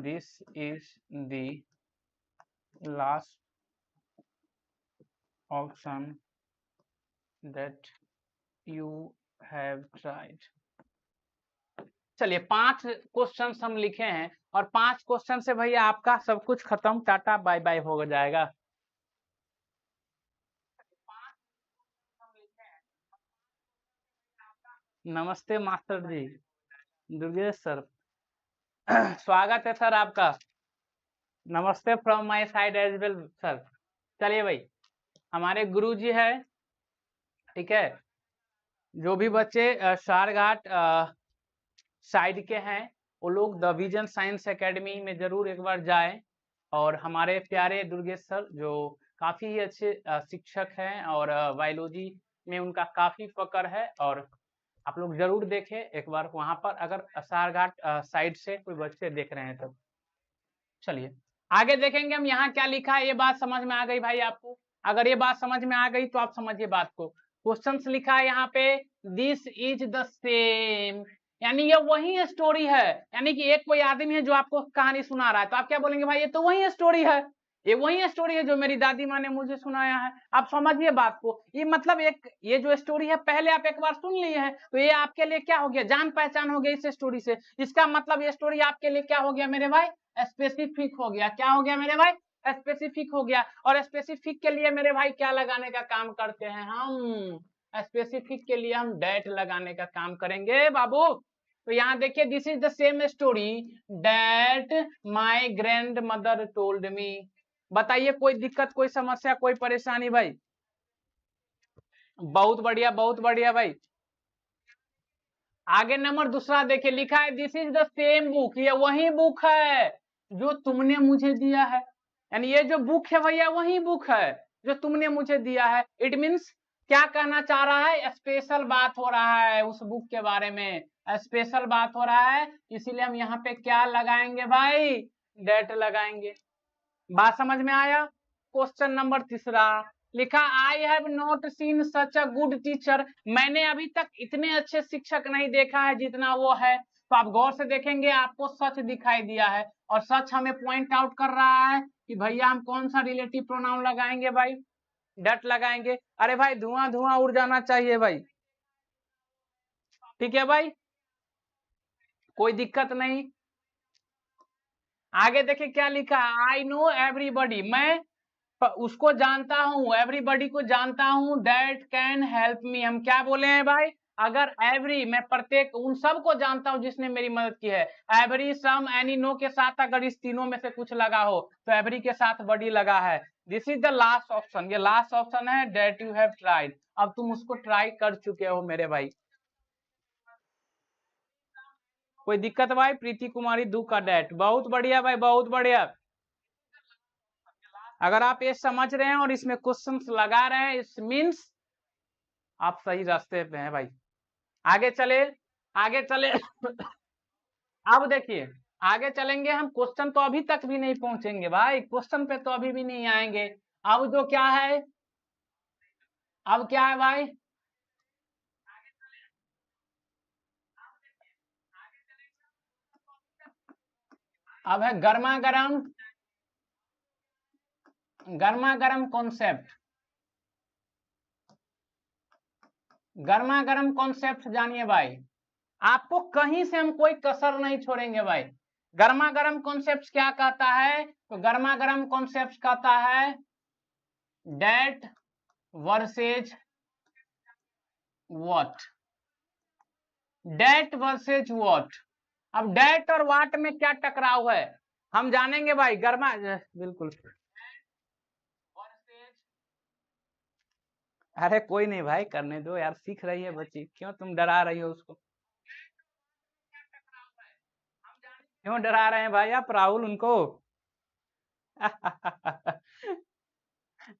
this is the last option that you have tried। चलिए, 5 क्वेश्चन हम लिखे हैं और 5 क्वेश्चन से भैया आपका सब कुछ खत्म, टाटा बाय बाय हो जाएगा। नमस्ते मास्टर जी, दुर्गेश सर। स्वागत है सर आपका। नमस्ते from my side as well sir. चलिए भाई, हमारे गुरु जी है, ठीक है। जो भी बच्चे शारघाट साइड के हैं वो लोग द विजन साइंस एकेडमी में जरूर एक बार जाएं। और हमारे प्यारे दुर्गेश सर जो काफी ही अच्छे शिक्षक हैं और बायोलॉजी में उनका काफी पकड़ है, और आप लोग जरूर देखें एक बार वहां पर, अगर सारघाट साइड से कोई बच्चे देख रहे हैं तो। चलिए आगे देखेंगे हम, यहाँ क्या लिखा है। ये बात समझ में आ गई भाई आपको? अगर ये बात समझ में आ गई तो आप समझिए बात को। क्वेश्चंस लिखा है यहाँ पे, दिस इज द सेम, यानी ये वही स्टोरी है। यानी कि एक कोई आदमी है जो आपको कहानी सुना रहा है, तो आप क्या बोलेंगे? भाई ये तो वही स्टोरी है, ये वही स्टोरी है जो मेरी दादी माँ ने मुझे सुनाया है। आप समझिए बात को। ये मतलब एक, ये जो स्टोरी है पहले आप एक बार सुन लिए हैं, तो ये आपके लिए क्या हो गया? जान पहचान हो गई इस स्टोरी से। इसका मतलब ये स्टोरी आपके लिए क्या हो गया मेरे भाई? स्पेसिफिक हो गया। क्या हो गया मेरे भाई? स्पेसिफिक हो गया। और स्पेसिफिक के लिए मेरे भाई क्या लगाने का काम करते हैं हम? स्पेसिफिक के लिए हम डेट लगाने का काम करेंगे बाबू। तो यहाँ देखिए, this is the same story that my grand mother told me. बताइए कोई दिक्कत, कोई समस्या, कोई परेशानी भाई? बहुत बढ़िया, बहुत बढ़िया भाई। आगे नंबर दूसरा देखिए, लिखा है this is the same book, ये वही बुक है जो तुमने मुझे दिया है। यानी ये जो बुक है भैया वही बुक है जो तुमने मुझे दिया है। इट मीन्स क्या कहना चाह रहा है? स्पेशल बात हो रहा है उस बुक के बारे में, स्पेशल बात हो रहा है, इसीलिए हम यहाँ पे क्या लगाएंगे भाई? डेट लगाएंगे। बात समझ में आया? क्वेश्चन नंबर तीसरा लिखा, I have not seen such a good teacher, मैंने अभी तक इतने अच्छे शिक्षक नहीं देखा है जितना वो है। तो आप गौर से देखेंगे आपको सच दिखाई दिया है, और सच हमें पॉइंट आउट कर रहा है कि भैया हम कौन सा रिलेटिव प्रोनाउन लगाएंगे भाई? डट लगाएंगे। अरे भाई धुआं धुआं उड़ जाना चाहिए भाई, ठीक है भाई, कोई दिक्कत नहीं। आगे देखिए क्या लिखा, आई नो एवरीबडी, मैं उसको जानता हूं, एवरीबडी को जानता हूं, दैट कैन हेल्प मी। हम क्या बोले हैं भाई? अगर एवरी, मैं प्रत्येक उन सब को जानता हूं जिसने मेरी मदद की है। एवरी, सम, एनी, नो के साथ अगर इस तीनों में से कुछ लगा हो तो एवरी के साथ बडी लगा है। This is the last option, ये लास्ट ऑप्शन है, दैट यू हैव ट्राइड। अब तुम उसको ट्राई कर चुके हो मेरे भाई। कोई दिक्कत भाई? प्रीति कुमारी दू का डेट, बहुत बढ़िया भाई, बहुत बढ़िया। अगर आप ये समझ रहे हैं और इसमें क्वेश्चंस लगा रहे हैं, इट मीन्स आप सही रास्ते पे हैं भाई। आगे चले, आगे चले। अब देखिए आगे चलेंगे हम, क्वेश्चन तो अभी तक भी नहीं पहुंचेंगे भाई, क्वेश्चन पे तो अभी भी नहीं आएंगे। अब जो क्या है, अब क्या है भाई? अब है गर्मा गर्म, गर्मा गर्म कॉन्सेप्ट। गर्मा गर्म कॉन्सेप्ट जानिए भाई, आपको कहीं से हम कोई कसर नहीं छोड़ेंगे भाई। गर्मा गर्म कॉन्सेप्ट क्या कहता है? तो गर्मा गर्म कॉन्सेप्ट कहता है that versus what, that versus what. अब डेट और व्हाट में क्या टकराव है हम जानेंगे भाई। गर्मा, बिल्कुल। अरे कोई नहीं भाई, करने दो यार, सीख रही है बच्ची, क्यों तुम डरा रही हो उसको? क्यों डरा रहे हैं भाई आप राहुल उनको?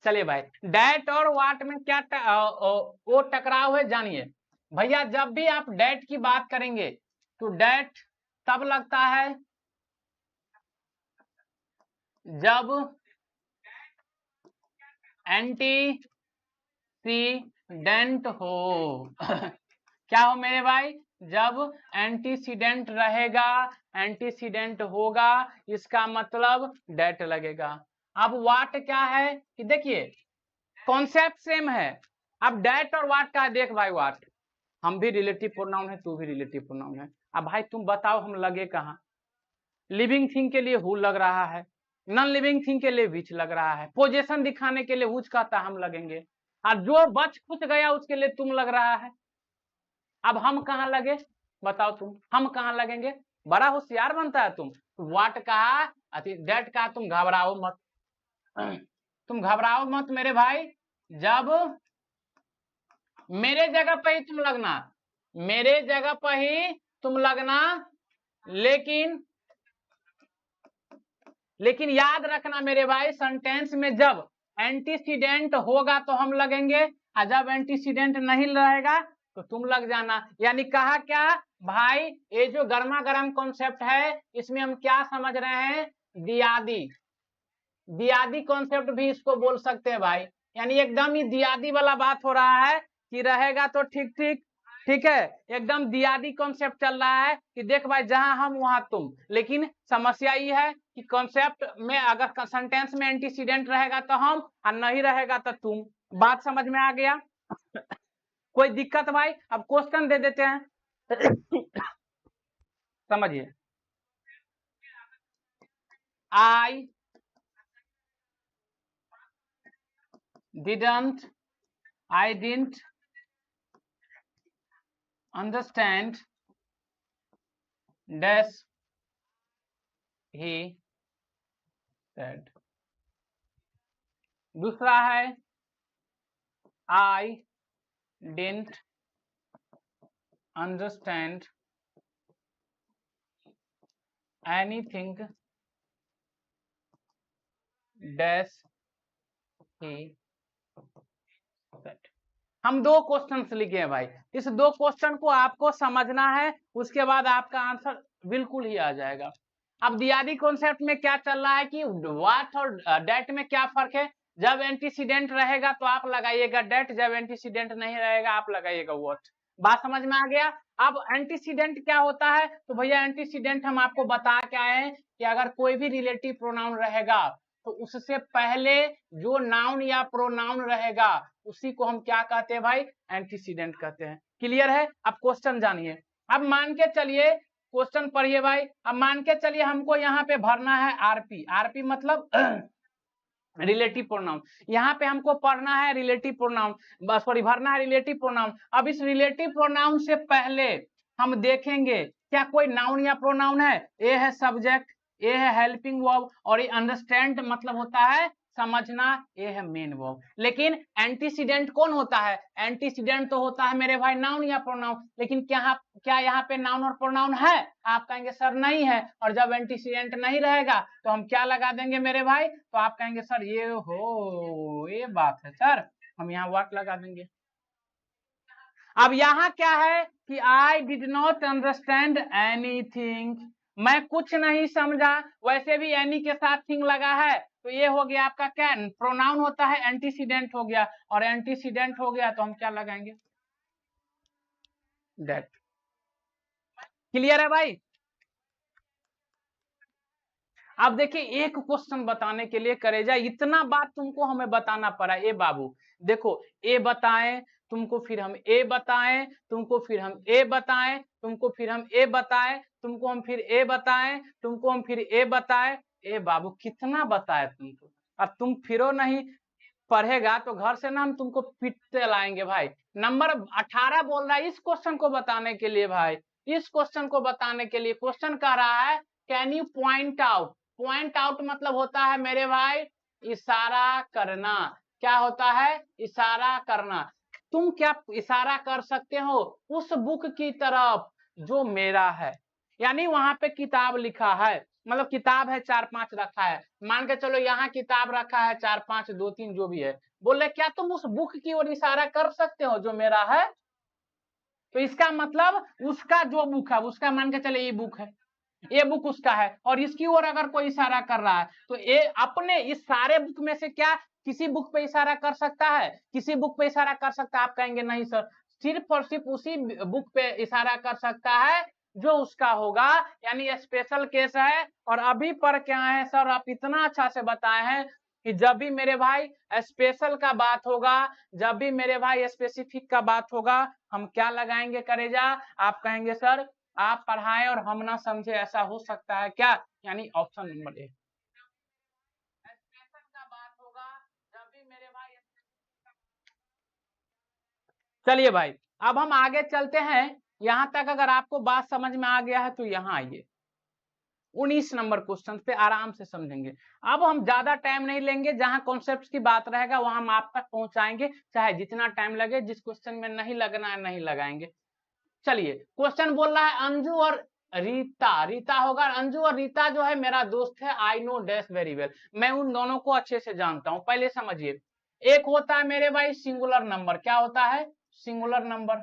चलिए भाई, डेट और वाट में क्या वो टकराव है जानिए भैया। जब भी आप डेट की बात करेंगे तो डेट तब लगता है जब एंटीसीडेंट हो। क्या हो मेरे भाई? जब एंटीसीडेंट रहेगा, एंटीसीडेंट होगा, इसका मतलब डेट लगेगा। अब वाट क्या है कि देखिए कॉन्सेप्ट सेम है। अब डेट और वाट का देख भाई, वाट हम भी रिलेटिव प्रोनाउन है, तू भी रिलेटिव प्रोनाउन है। अब भाई तुम बताओ हम लगे कहाँ? लिविंग थिंग के लिए हु लग रहा है, नॉन लिविंग थिंग के लिए विच लग रहा है, पोजीशन दिखाने के लिए हुच कहता हम लगेंगे, और जो बच खुच गया उसके लिए तुम लग रहा है। अब हम कहाँ लगे बताओ तुम, हम कहाँ लगेंगे? बड़ा होशियार बनता है तुम। व्हाट कहा, डेट कहा, तुम घबराओ मत, तुम घबराओ मत मेरे भाई। जब मेरे जगह पे ही तुम लगना, मेरे जगह पर ही तुम लगना, लेकिन याद रखना मेरे भाई, सेंटेंस में जब एंटीसीडेंट होगा तो हम लगेंगे, और जब एंटीसीडेंट नहीं रहेगा तो तुम लग जाना। यानी कहा क्या भाई, ये जो गर्मा गर्म कॉन्सेप्ट है इसमें हम क्या समझ रहे हैं, दियादी, दियादी कॉन्सेप्ट भी इसको बोल सकते हैं भाई। यानी एकदम ही दियादी वाला बात हो रहा है कि रहेगा तो ठीक ठीक, ठीक है, एकदम दियादी कॉन्सेप्ट चल रहा है कि देख भाई जहां हम वहां तुम। लेकिन समस्या ये है कि कॉन्सेप्ट में अगर सेंटेंस में एंटीसीडेंट रहेगा तो हम, और नहीं रहेगा तो तुम। बात समझ में आ गया? कोई दिक्कत भाई? अब क्वेश्चन दे देते हैं, समझिए। I didn't understand dash he said। दूसरा है I didn't understand anything dash he said। हम दो क्वेश्चन लिखे हैं भाई, इस दो क्वेश्चन को आपको समझना है, उसके बाद आपका आंसर बिल्कुल ही आ जाएगा। अब दियादी कॉन्सेप्ट में क्या चल रहा है कि व्हाट और डेट में क्या फर्क है। जब एंटीसीडेंट रहेगा तो आप लगाइएगा डेट, जब एंटीसीडेंट नहीं रहेगा आप लगाइएगा व्हाट। बात समझ में आ गया? अब एंटीसीडेंट क्या होता है, तो भैया एंटीसीडेंट हम आपको बता के आए हैं कि अगर कोई भी रिलेटिव प्रोनाउन रहेगा तो उससे पहले जो नाउन या प्रोनाउन रहेगा उसी को हम क्या कहते हैं भाई, एंटीसीडेंट कहते हैं। क्लियर है? अब क्वेश्चन जानिए। अब मान के चलिए, क्वेश्चन पढ़िए भाई। अब मान के चलिए हमको यहाँ पे भरना है आरपी, आरपी मतलब रिलेटिव प्रोनाउन। यहाँ पे हमको पढ़ना है रिलेटिव प्रोनाउन, सॉरी भरना है रिलेटिव प्रोनाउन। अब इस रिलेटिव प्रोनाउन से पहले हम देखेंगे क्या कोई नाउन या प्रोनाउन है। ए है सब्जेक्ट, ए है हेल्पिंग वर्ब, और ये अंडरस्टैंड मतलब होता है समझना, ये है मेन वर्ब। लेकिन एंटीसीडेंट कौन होता है, एंटीसीडेंट तो होता है मेरे भाई नाउन या प्रोनाउन। लेकिन क्या यहाँ पे नाउन और प्रोनाउन है? आप कहेंगे सर नहीं है। और जब एंटीसीडेंट नहीं रहेगा तो हम क्या लगा देंगे मेरे भाई, तो आप कहेंगे सर ये हो, ये बात है सर, हम यहाँ व्हाट लगा देंगे। अब यहाँ क्या है कि I did not understand anything, मैं कुछ नहीं समझा। वैसे भी एनी के साथ थिंग लगा है तो ये हो गया आपका क्या, प्रोनाउन होता है, एंटीसीडेंट हो गया। और एंटीसीडेंट हो गया तो हम क्या लगाएंगे, दैट। क्लियर है भाई? अब देखिए एक क्वेश्चन बताने के लिए करेजा इतना बात तुमको हमें बताना पड़ा। ए बाबू देखो, ए बताएं तुमको, फिर हम ए बताएं तुमको, फिर हम ए बताएं तुमको, फिर हम ए बताएं तुमको, हम फिर ए बताएं तुमको, हम फिर ए बताएं। ए बाबू कितना बताए तुमको, अब तुम फिरो नहीं पढ़ेगा तो घर से ना हम तुमको पीटते लाएंगे भाई। नंबर 18 बोल रहा है इस क्वेश्चन को बताने के लिए भाई, इस क्वेश्चन को बताने के लिए क्वेश्चन कह रहा है can you point out. Point out मतलब होता है मेरे भाई इशारा करना। क्या होता है, इशारा करना। तुम क्या इशारा कर सकते हो उस बुक की तरफ जो मेरा है। यानी वहां पे किताब लिखा है, मतलब किताब है 4-5 रखा है, मान के चलो यहाँ किताब रखा है 4-5 2-3 जो भी है। बोले क्या तुम उस बुक की ओर इशारा कर सकते हो जो मेरा है। तो इसका मतलब उसका जो बुक है उसका मान के चले ये बुक है, ये बुक उसका है, और इसकी ओर अगर कोई इशारा कर रहा है तो ये अपने इस सारे बुक में से क्या किसी बुक पे इशारा कर सकता है, किसी बुक पे इशारा कर सकता है? आप कहेंगे नहीं सर, सिर्फ और सिर्फ उसी बुक पे इशारा कर सकता है जो उसका होगा। यानी स्पेशल केस है। और अभी पर क्या है सर, आप इतना अच्छा से बताए हैं कि जब भी मेरे भाई स्पेशल का बात होगा, जब भी मेरे भाई स्पेसिफिक का बात होगा, हम क्या लगाएंगे करेजा? आप कहेंगे सर आप पढ़ाएं और हम ना समझे, ऐसा हो सकता है क्या? यानी ऑप्शन नंबर ए। स्पेशल का बात होगा जब भी मेरे भाई, चलिए भाई अब हम आगे चलते हैं, यहां तक अगर आपको बात समझ में आ गया है तो यहाँ आइए 19 नंबर क्वेश्चन पे आराम से समझेंगे। अब हम ज्यादा टाइम नहीं लेंगे, जहां कॉन्सेप्ट की बात रहेगा वहां हम आप तक पहुंचाएंगे, चाहे जितना टाइम लगे। जिस क्वेश्चन में नहीं लगना है नहीं लगाएंगे। चलिए क्वेश्चन बोल रहा है अंजू और रीता, रीता होगा। अंजू और रीता जो है मेरा दोस्त है, I know dash very well, मैं उन दोनों को अच्छे से जानता हूं। पहले समझिए, एक होता है मेरे भाई सिंगुलर नंबर, क्या होता है? Singular number.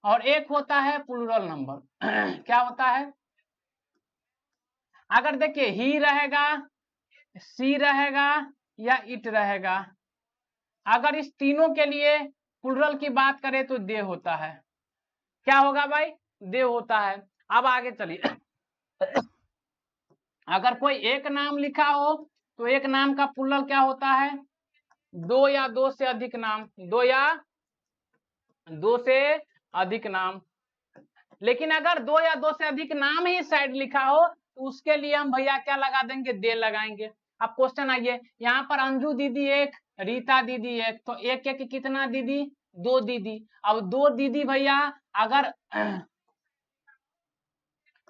और एक होता है प्लूरल नंबर क्या होता है? अगर देखिए ही रहेगा, सी रहेगा या इट रहेगा, अगर इस तीनों के लिए प्लूरल की बात करें तो दे होता है। क्या होगा भाई? दे होता है। अब आगे चलिए अगर कोई एक नाम लिखा हो तो एक नाम का प्लूरल क्या होता है? दो या दो से अधिक नाम, दो या दो से अधिक नाम। लेकिन अगर दो या दो से अधिक नाम ही साइड लिखा हो तो उसके लिए हम भैया क्या लगा देंगे? दे लगाएंगे। अब क्वेश्चन आइए, यहाँ पर अंजू दीदी एक, रीता दीदी एक, तो एक एक कितना दीदी? दो दीदी। अब दो दीदी भैया, अगर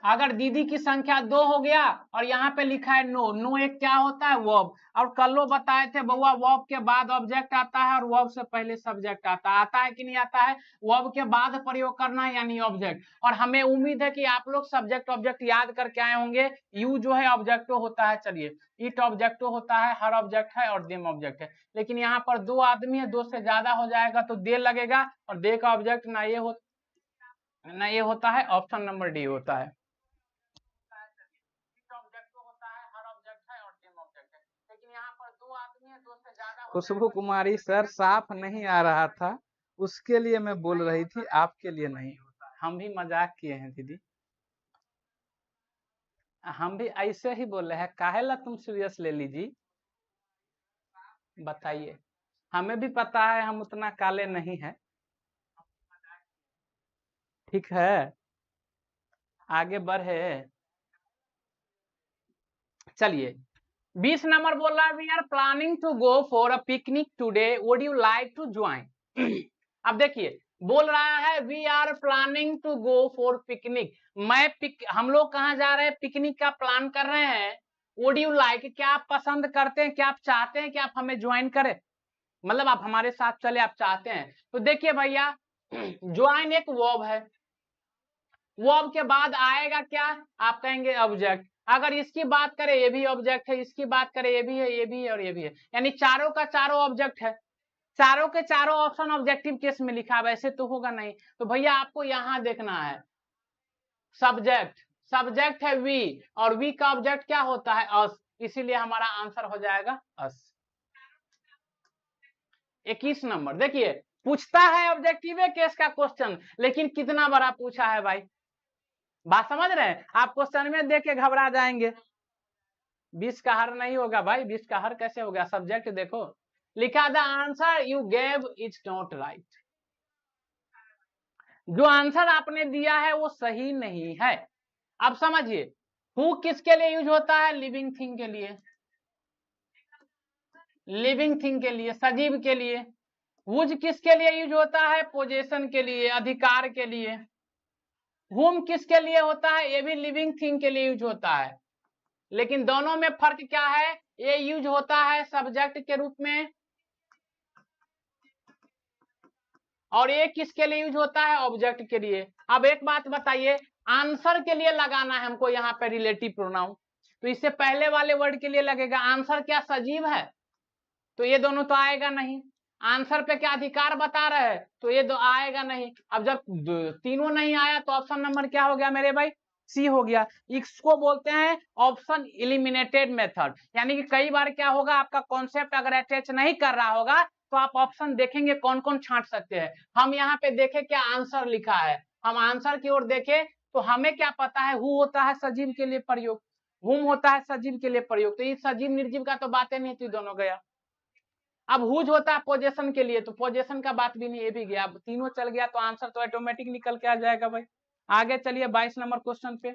अगर दीदी की संख्या दो हो गया और यहाँ पे लिखा है नो, नो एक क्या होता है? वर्ब। और कल बताए थे बउआ, वर्ब के बाद ऑब्जेक्ट आता है और वर्ब से पहले सब्जेक्ट आता है कि नहीं आता है? वर्ब के बाद प्रयोग करना है यानी ऑब्जेक्ट। और हमें उम्मीद है कि आप लोग सब्जेक्ट ऑब्जेक्ट याद करके आए होंगे। यू जो है ऑब्जेक्टो होता है, चलिए इट ऑब्जेक्टो होता है, हर ऑब्जेक्ट है और देम ऑब्जेक्ट है। लेकिन यहाँ पर दो आदमी है, दो से ज्यादा हो जाएगा तो दे लगेगा, और दे का ऑब्जेक्ट ना ये होता है, ऑप्शन नंबर डी होता है। खुशबू कुमारी सर साफ नहीं आ रहा था, उसके लिए मैं बोल रही थी, आपके लिए नहीं। हम भी मजाक किए हैं दीदी, हम भी ऐसे ही बोल रहे हैं, काहेला तुम सीरियस ले लीजिए। बताइए, हमें भी पता है हम उतना काले नहीं है। ठीक है, आगे बढ़े। चलिए 20 नंबर बोल रहा है, we are planning to go for a picnic today, would you like to join? अब देखिए बोल रहा है we are planning to go for picnic, हम लोग कहाँ जा रहे हैं? पिकनिक का प्लान कर रहे हैं। वुड यू लाइक, क्या आप पसंद करते हैं, क्या आप चाहते हैं कि आप हमें ज्वाइन करें? मतलब आप हमारे साथ चले, आप चाहते हैं। तो देखिए भैया ज्वाइन एक वर्ब है, वर्ब के बाद आएगा क्या? आप कहेंगे ऑब्जेक्ट। अगर इसकी बात करें ये भी ऑब्जेक्ट है, इसकी बात करें ये भी है, ये भी है और ये भी है, यानी चारों का चारों ऑब्जेक्ट है। चारों के चारों ऑप्शन ऑब्जेक्टिव केस में लिखा है, वैसे तो होगा नहीं। तो भैया आपको यहां देखना है सब्जेक्ट, सब्जेक्ट है वी, और वी का ऑब्जेक्ट क्या होता है? अस, इसीलिए हमारा आंसर हो जाएगा अस। 21 नंबर देखिए, पूछता है ऑब्जेक्टिव केस का क्वेश्चन, लेकिन कितना बड़ा पूछा है भाई, बात समझ रहे हैं? आप क्वेश्चन में देख के घबरा जाएंगे। 20 का हर नहीं होगा भाई, 20 का हर कैसे होगा? सब्जेक्ट देखो, लिखा the answer you gave is not right, जो आंसर आपने दिया है वो सही नहीं है। अब समझिए, हु किसके लिए यूज होता है? लिविंग थिंग के लिए, लिविंग थिंग के लिए, सजीव के लिए। वुज किसके लिए यूज होता है? पोजेशन के लिए, अधिकार के लिए। हुम किसके लिए होता है? ये भी लिविंग थिंग के लिए यूज होता है। लेकिन दोनों में फर्क क्या है? ये यूज होता है सब्जेक्ट के रूप में, और ये किसके लिए यूज होता है? ऑब्जेक्ट के लिए। अब एक बात बताइए, आंसर के लिए लगाना है हमको यहाँ पे रिलेटिव प्रोनाउन, तो इससे पहले वाले वर्ड के लिए लगेगा। आंसर क्या सजीव है? तो ये दोनों तो आएगा नहीं। आंसर पे क्या अधिकार बता रहे हैं? तो ये दो आएगा नहीं। अब जब तीनों नहीं आया तो ऑप्शन नंबर क्या हो गया मेरे भाई? सी हो गया। इसको बोलते हैं ऑप्शन इलिमिनेटेड मेथड, यानी कि कई बार क्या होगा, आपका कॉन्सेप्ट अगर अटैच नहीं कर रहा होगा तो आप ऑप्शन देखेंगे कौन कौन छांट सकते हैं। हम यहाँ पे देखे क्या आंसर लिखा है, हम आंसर की ओर देखे तो हमें क्या पता है? हु होता है सजीव के लिए प्रयोग, हुम होता है सजीव के लिए प्रयोग, तो ये सजीव निर्जीव का तो बातें नहीं थी, दोनों गया। अब हुज होता है पोजेशन के लिए, तो पोजेशन का बात भी नहीं, ये भी गया। अब तीनों चल गया तो आंसर तो ऑटोमेटिक निकल के आ जाएगा भाई। आगे चलिए 22 नंबर क्वेश्चन पे।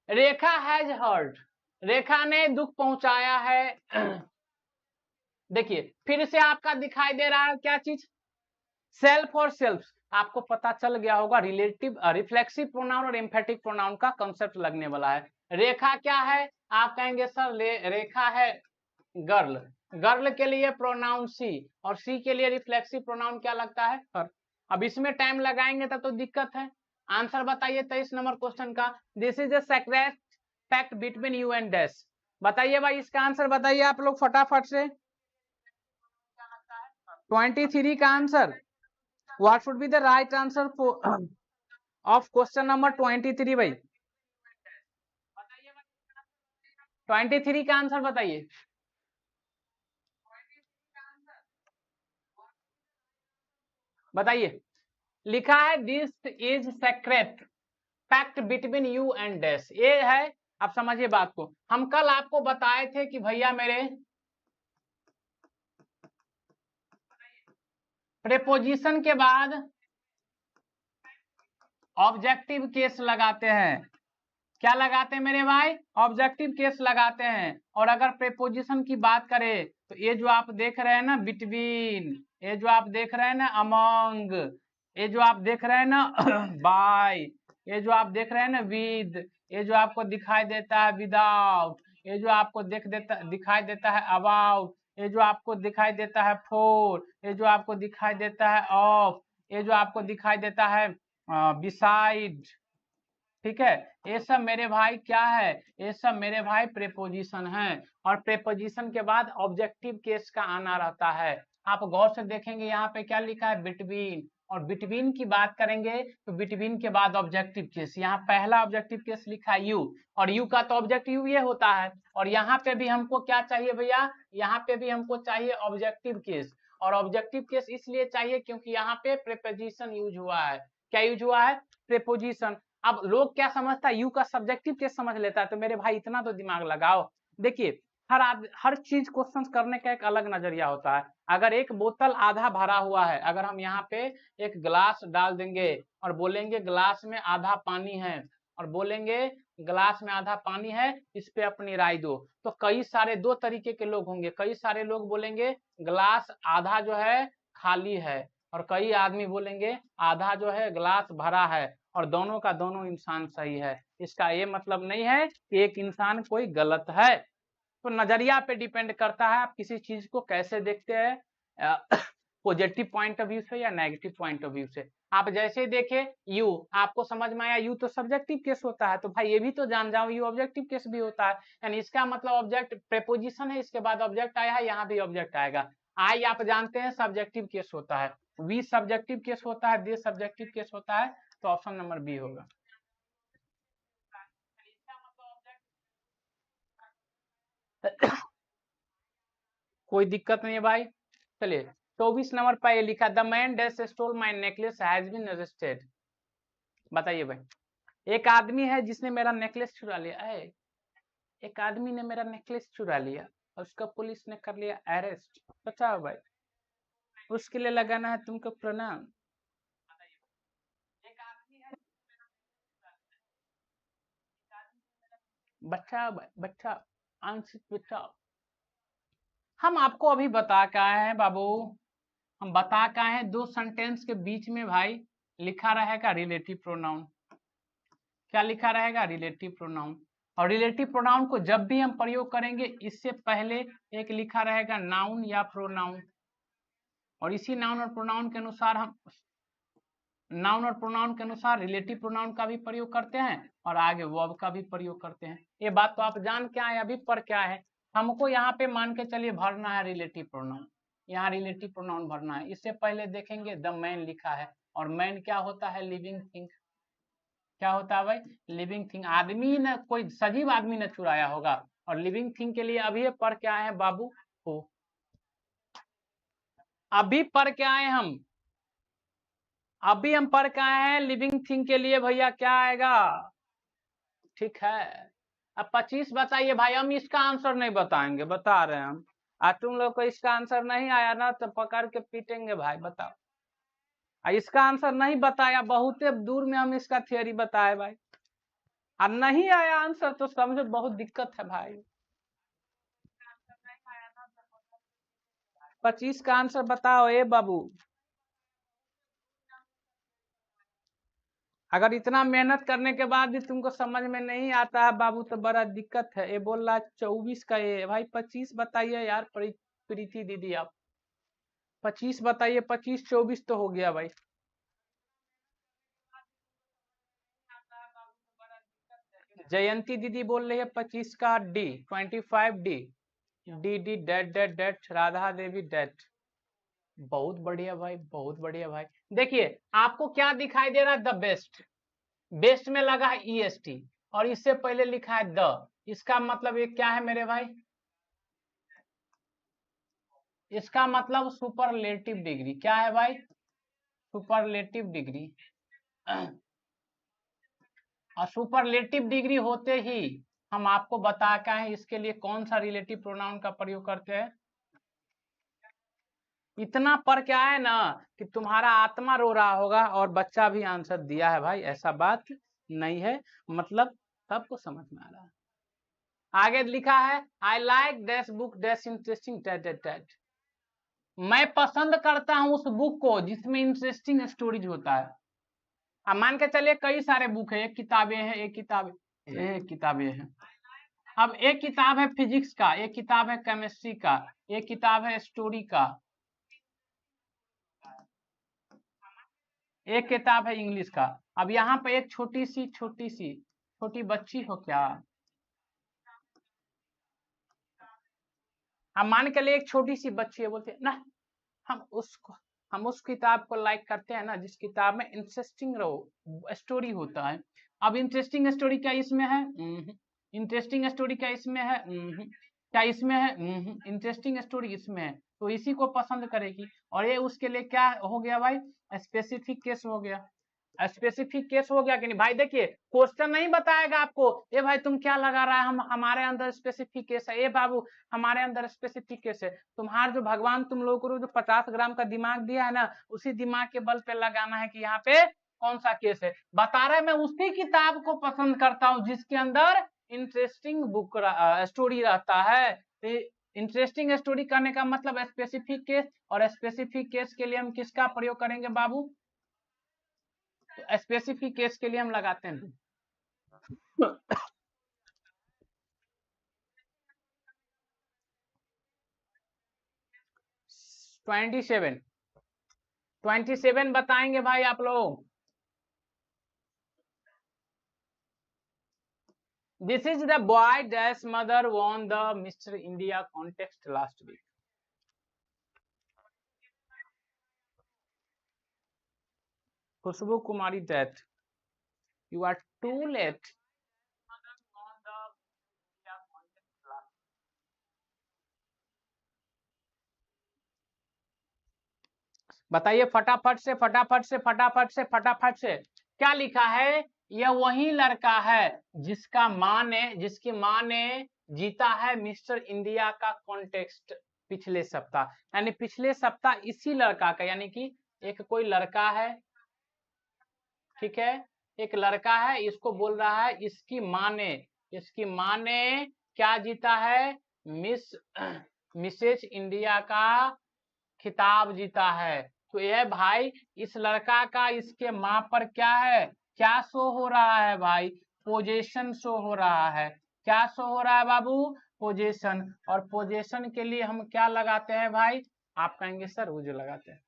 रेखा हैज हर्ट, रेखा ने दुख पहुंचाया है देखिए फिर से आपका दिखाई दे रहा है क्या चीज? सेल्फ और सेल्फ आपको पता चल गया होगा, रिलेटिव रिफ्लेक्सिव प्रोनाउन और एम्फेटिक प्रोनाउन का कंसेप्ट लगने वाला है। रेखा क्या है, आप कहेंगे सर रेखा है गर्ल, गर्ल के लिए प्रोनाउन सी, और सी के लिए रिफ्लेक्सिव प्रोनाउन क्या लगता है हर। अब इसमें टाइम लगाएंगे तब तो दिक्कत है। आंसर बताइए 23 नंबर क्वेश्चन का। This is a secret fact between you and dash. बताइए भाई इसका आंसर बताइए आप लोग फटाफट से। 23 का answer, what should be the right answer of question number 23 भाई? 23 का आंसर बताइए। बताइए, लिखा है this is secret fact between you and dash, ये है। अब समझिए बात को, हम कल आपको बताए थे कि भैया मेरे प्रेपोजिशन के बाद ऑब्जेक्टिव केस लगाते हैं। क्या लगाते हैं मेरे भाई? ऑब्जेक्टिव केस लगाते हैं। और अगर प्रेपोजिशन की बात करें तो ये जो आप देख रहे हैं ना बिटवीन, ये जो आप देख रहे हैं ना अमंग, ये जो आप देख रहे हैं ना बाय, ये जो आप देख रहे हैं ना विद, ये जो आपको दिखाई देता है विदाउट, ये जो आपको दिखाई देता है अबाउट, ये जो आपको दिखाई देता है फोर, ये जो आपको दिखाई देता है ऑफ, ये जो आपको दिखाई देता है बिसाइड, ठीक है, ये सब मेरे भाई क्या है, ये सब मेरे भाई प्रेपोजिशन है। और प्रेपोजिशन के बाद ऑब्जेक्टिव केस का आना रहता है। आप गौर से देखेंगे यहाँ पे क्या लिखा है बिटवीन, और बिटवीन की बात करेंगे तो बिटवीन के बाद ऑब्जेक्टिव केस, यहाँ पहला ऑब्जेक्टिव केस लिखा है यू, और यू का तो ऑब्जेक्टिव ये होता है। और यहाँ पे भी हमको क्या चाहिए भैया, यहाँ पे भी हमको चाहिए ऑब्जेक्टिव केस। और ऑब्जेक्टिव केस इसलिए चाहिए क्योंकि यहाँ पे प्रेपोजिशन यूज हुआ है। क्या यूज हुआ है? प्रेपोजिशन। अब लोग क्या समझता है, यू का सब्जेक्टिव केस समझ लेता है। तो मेरे भाई इतना तो दिमाग लगाओ। देखिए हर चीज क्वेश्चन करने का एक अलग नजरिया होता है। अगर एक बोतल आधा भरा हुआ है, अगर हम यहाँ पे एक गिलास डाल देंगे और बोलेंगे गिलास में आधा पानी है, और बोलेंगे गिलास में आधा पानी है, इस पे अपनी राय दो, तो कई सारे दो तरीके के लोग होंगे। कई सारे लोग बोलेंगे गिलास आधा जो है खाली है, और कई आदमी बोलेंगे आधा जो है गिलास भरा है, और दोनों का दोनों इंसान सही है। इसका ये मतलब नहीं है कि एक इंसान कोई गलत है। तो नजरिया पे डिपेंड करता है आप किसी चीज को कैसे देखते हैं, पॉजिटिव पॉइंट ऑफ व्यू से या नेगेटिव पॉइंट ऑफ व्यू से। आप जैसे देखे यू, आपको समझ में आया यू तो सब्जेक्टिव केस होता है, तो भाई ये भी तो जान जाओ यू ऑब्जेक्टिव केस भी होता है। यानी इसका मतलब ऑब्जेक्ट प्रेपोजिशन है, इसके बाद ऑब्जेक्ट आया है, यहाँ भी ऑब्जेक्ट आएगा। आई आप जानते हैं सब्जेक्टिव केस होता है, वी सब्जेक्टिव केस होता है, दिस सब्जेक्टिव केस होता है। तो ऑप्शन नंबर बी होगा। कोई दिक्कत नहीं है भाई। चलिए 24 नंबर पर ये लिखा the man dash stole my necklace has been arrested. बताइए भाई, एक आदमी है जिसने मेरा नेकलेस चुरा लिया है, एक आदमी ने मेरा नेकलेस चुरा लिया और उसका पुलिस ने कर लिया अरेस्ट। बताओ भाई, उसके लिए लगाना है तुमको प्रणाम। बच्चा बच्चा आंसर बचाओ। हम आपको अभी बता के आए हैं बाबू, हम बता के आए हैं दो सेंटेंस के बीच में भाई लिखा रहेगा रिलेटिव प्रोनाउन। क्या लिखा रहेगा? Relative pronoun. और रिलेटिव प्रोनाउन को जब भी हम प्रयोग करेंगे इससे पहले एक लिखा रहेगा नाउन या प्रोनाउन, और इसी नाउन और प्रोनाउन के अनुसार हम नाउन और प्रोनाउन के अनुसार रिलेटिव प्रोनाउन का भी प्रयोग करते हैं और आगे वर्ब का भी प्रयोग करते हैं। ये बात तो आप जान क्या है, अभी पर क्या है, हमको यहाँ पे मान के चलिए भरना है रिलेटिव प्रोनाउन, यहाँ रिलेटिव प्रोनाउन भरना है। इससे पहले देखेंगे द मैन लिखा है, और मैन क्या होता है? Living thing. क्या होता है भाई? Living thing. आदमी ने, कोई सजीव आदमी ने चुराया होगा। और लिविंग थिंग के लिए अभी पर क्या है बाबू? हो, अभी पर क्या है हम? अभी हम पर क्या है लिविंग थिंग के लिए भैया? क्या आएगा? ठीक है। अब 25 बताइए भाई, हम इसका आंसर नहीं बताएंगे, बता रहे हैं हम। आज तुम लोग को इसका आंसर नहीं आया ना तो पकड़ के पीटेंगे भाई। बताओ, इसका आंसर नहीं बताया, बहुत दूर में हम इसका थियोरी बताए भाई, अब नहीं आया आंसर तो समझो बहुत दिक्कत है भाई। 25 का आंसर बताओ ए बाबू। अगर इतना मेहनत करने के बाद भी तुमको समझ में नहीं आता है बाबू तो बड़ा दिक्कत है। ये बोल रहा 24 का, ये भाई 25 बताइए यार प्रीति दीदी, आप 25 बताइए, 25 24 तो हो गया भाई। जयंती दीदी बोल रही है 25 का D, 25 D, D D date date date, Radha Devi date. बहुत बढ़िया भाई, बहुत बढ़िया भाई। देखिए आपको क्या दिखाई दे रहा है, द बेस्ट, बेस्ट में लगा है EST और इससे पहले लिखा है द, इसका मतलब ये क्या है मेरे भाई, इसका मतलब सुपरलेटिव डिग्री। क्या है भाई, सुपरलेटिव डिग्री। और सुपरलेटिव डिग्री होते ही हम आपको बता के हैं इसके लिए कौन सा रिलेटिव प्रोनाउन का प्रयोग करते हैं। इतना पर क्या है ना कि तुम्हारा आत्मा रो रहा होगा और बच्चा भी आंसर दिया है भाई, ऐसा बात नहीं है, मतलब सबको समझ में आ रहा है। आगे लिखा है I like that book that's interesting that date that, मैं पसंद करता हूं उस बुक को जिसमें इंटरेस्टिंग स्टोरीज होता है। अब मान के चलिए कई सारे बुक है, एक किताबें हैं, एक किताबें हैं। अब एक किताब है फिजिक्स का, एक किताब है केमिस्ट्री का, एक किताब है स्टोरी का, एक किताब है इंग्लिश का। अब यहाँ पे एक छोटी बच्ची हो क्या, अब मान के लिए एक छोटी सी बच्ची है, बोलते हैं ना हम उस किताब को लाइक करते हैं ना जिस किताब में इंटरेस्टिंग स्टोरी होता है। अब इंटरेस्टिंग स्टोरी क्या इसमें है, इंटरेस्टिंग स्टोरी क्या इसमें है, क्या इसमें है, इंटरेस्टिंग स्टोरी इसमें है, तो इसी को पसंद करेगी। और ये उसके लिए क्या हो गया भाई, स्पेसिफिक केस हो गया, स्पेसिफिक केस हो गया कि नहीं भाई। देखिए क्वेश्चन नहीं बताएगा आपको ये भाई तुम क्या लगा रहा है, हम हमारे अंदर स्पेसिफिक केस है, ये बाबू हमारे अंदर स्पेसिफिक केस है। तुम्हारा जो भगवान तुम लोगों को जो 50 ग्राम का दिमाग दिया है ना, उसी दिमाग के बल पे लगाना है कि यहाँ पे कौन सा केस है। बता रहे मैं उसी किताब को पसंद करता हूँ जिसके अंदर इंटरेस्टिंग बुक स्टोरी रहता है। इंटरेस्टिंग स्टोरी करने का मतलब स्पेसिफिक केस, और स्पेसिफिक केस के लिए हम किसका प्रयोग करेंगे बाबू, तो स्पेसिफिक केस के लिए हम लगाते हैं 27 बताएंगे भाई आप लोग। This is the boy dash mother won the Mister India contest last week. Khushboo Kumari that, you are too late. बताइए फटाफट से फटाफट से फटाफट से फटाफट से, क्या लिखा है, यह वही लड़का है जिसकी माँ ने जीता है मिस्टर इंडिया का कॉन्टेस्ट पिछले सप्ताह। यानी पिछले सप्ताह इसी लड़का का, यानी कि एक कोई लड़का है, ठीक है, एक लड़का है, इसको बोल रहा है इसकी माँ ने क्या जीता है, मिसेज इंडिया का खिताब जीता है। तो यह भाई इस लड़का का इसके माँ पर क्या है, क्या शो हो रहा है भाई, पोजीशन शो हो रहा है। क्या शो हो रहा है बाबू, पोजीशन। और पोजीशन के लिए हम क्या लगाते हैं भाई, आप कहेंगे सर वो जो लगाते हैं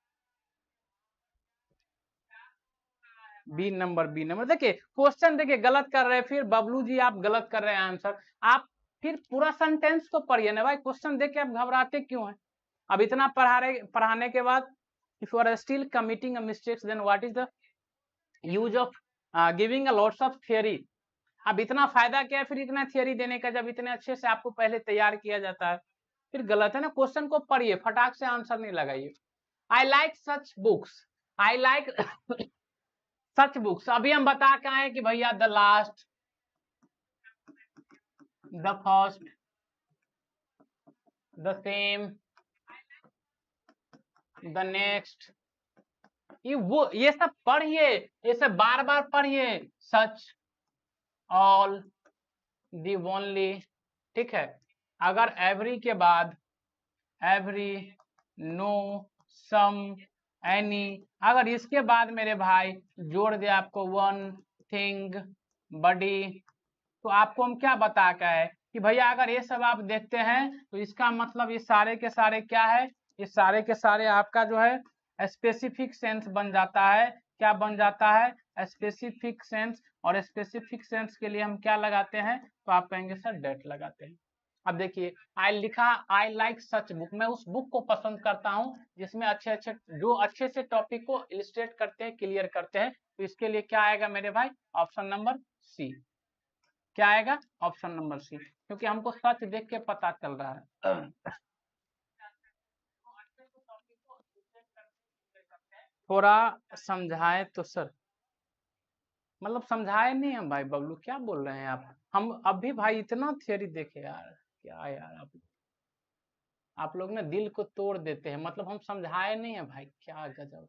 बी नंबर। देखिए क्वेश्चन देखिए गलत कर रहे हैं, फिर बबलू जी आप गलत कर रहे हैं आंसर। आप फिर पूरा सेंटेंस तो पढ़िए ना भाई, क्वेश्चन देख के आप घबराते क्यों हैं। अब इतना पढ़ाने के बाद if you are still committing a mistakes then what is the use of giving a lots of theory। अब इतना फायदा क्या है फिर इतना थियरी देने का जब इतने अच्छे से आपको पहले तैयार किया जाता है। फिर गलत है ना, क्वेश्चन को पढ़िए, फटाक से आंसर नहीं लगाइए। I like such books, I like such books. अभी हम बता के आए कि भैया the last, the first, the same, the next, ये सब पढ़िए, ये सब बार बार पढ़िए। सच, ऑल, दी ओनली, ठीक है। अगर एवरी के बाद एवरी, नो, सम, एनी। अगर इसके बाद मेरे भाई जोड़ दे आपको वन थिंग बडी, तो आपको हम क्या बता के है कि भैया अगर ये सब आप देखते हैं तो इसका मतलब ये सारे के सारे क्या है, ये सारे के सारे आपका जो है स्पेसिफिक सेंस बन जाता है। क्या बन जाता है? Specific sense. और स्पेसिफिक सेंस के लिए हम क्या लगाते हैं? तो आप कहेंगे सर डेट लगाते हैं। अब देखिए आई लिखा आई लाइक सच बुक, मैं उस बुक को पसंद करता हूँ जिसमें अच्छे अच्छे जो अच्छे से टॉपिक को इलिस्ट्रेट करते हैं, क्लियर करते हैं। तो इसके लिए क्या आएगा मेरे भाई? Option number C. क्या आएगा? ऑप्शन नंबर सी, क्योंकि हमको सच देख के पता चल रहा है। थोड़ा समझाए तो सर, मतलब समझाए नहीं हम भाई। बबलू क्या बोल रहे हैं आप? हम अभी भाई इतना थियरी देखे यार, क्या यार आप लोग ना दिल को तोड़ देते हैं। मतलब हम समझाए नहीं है भाई, क्या गजब।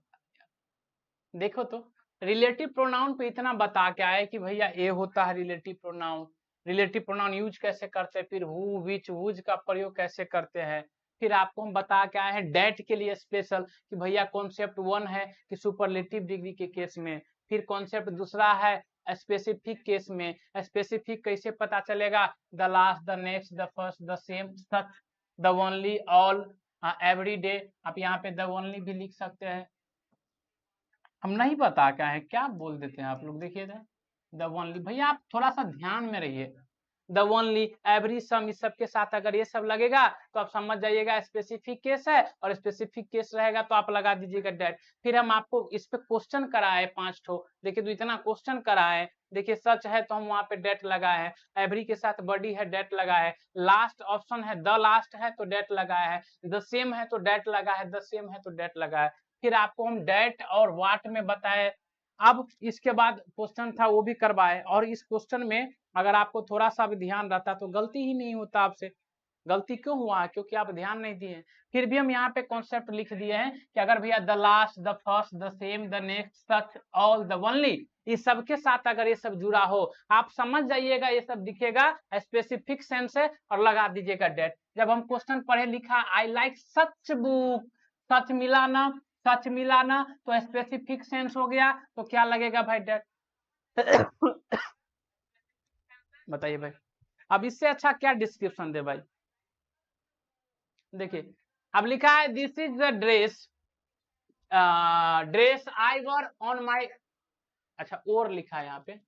देखो तो रिलेटिव प्रोनाउन पे इतना बता के आए कि भैया ए होता है relative pronoun, relative pronoun use कैसे करते हैं, फिर हु विच वुज का प्रयोग कैसे करते हैं। फिर आपको हम बता के आए हैं डेट के लिए स्पेशल कि भैया कॉन्सेप्ट वन है कि सुपरलेटिव डिग्री के केस में, फिर कॉन्सेप्ट दूसरा है स्पेसिफिक केस में। स्पेसिफिक कैसे पता चलेगा? The last, the next, the first, the same, such, the only, all, every day. आप यहाँ पे द ओनली भी लिख सकते हैं। हम नहीं बता क्या है, क्या बोल देते हैं आप लोग। देखिए द ओनली, भैया आप थोड़ा सा ध्यान में रहिए। द ओनली, एवरी, सम, इस सब के साथ अगर ये सब लगेगा तो आप समझ जाइएगा स्पेसिफिक केस है, और स्पेसिफिक केस रहेगा तो आप लगा दीजिएगा डेट। फिर हम आपको इस पे क्वेश्चन कराए 5 ठो, देखिए तो इतना क्वेश्चन कराए। देखिए सच है तो हम वहां पे डेट लगाए हैं, एवरी के साथ बडी है डेट लगा है, लास्ट ऑप्शन है द लास्ट है तो डेट लगाया है, द सेम है तो डेट लगा है, द सेम है तो डेट लगा है। फिर आपको हम डेट और वाट में बताए। अब इसके बाद क्वेश्चन था वो भी करवाए, और इस क्वेश्चन में अगर आपको थोड़ा सा भी ध्यान रहता तो गलती ही नहीं होता आपसे। गलती क्यों हुआ? क्योंकि आप ध्यान नहीं दिए। फिर भी हम यहाँ पे कॉन्सेप्ट लिख दिए हैं कि अगर भैया the last, the first, the same, the next, such, all, the only, इस सब के साथ अगर ये सब जुड़ा हो आप समझ जाइएगा ये सब दिखेगा स्पेसिफिक सेंस है, और लगा दीजिएगा डेट। जब हम क्वेश्चन पढ़े लिखा आई लाइक सच बुक, सच मिला ना, सच मिला ना, तो स्पेसिफिक सेंस हो गया, तो क्या लगेगा भाई? डेट। बताइए भाई, अब इससे अच्छा क्या डिस्क्रिप्शन दे भाई? देखिए अब लिखा है this is the dress, dress I were on my, अच्छा और लिखा है यहाँ पे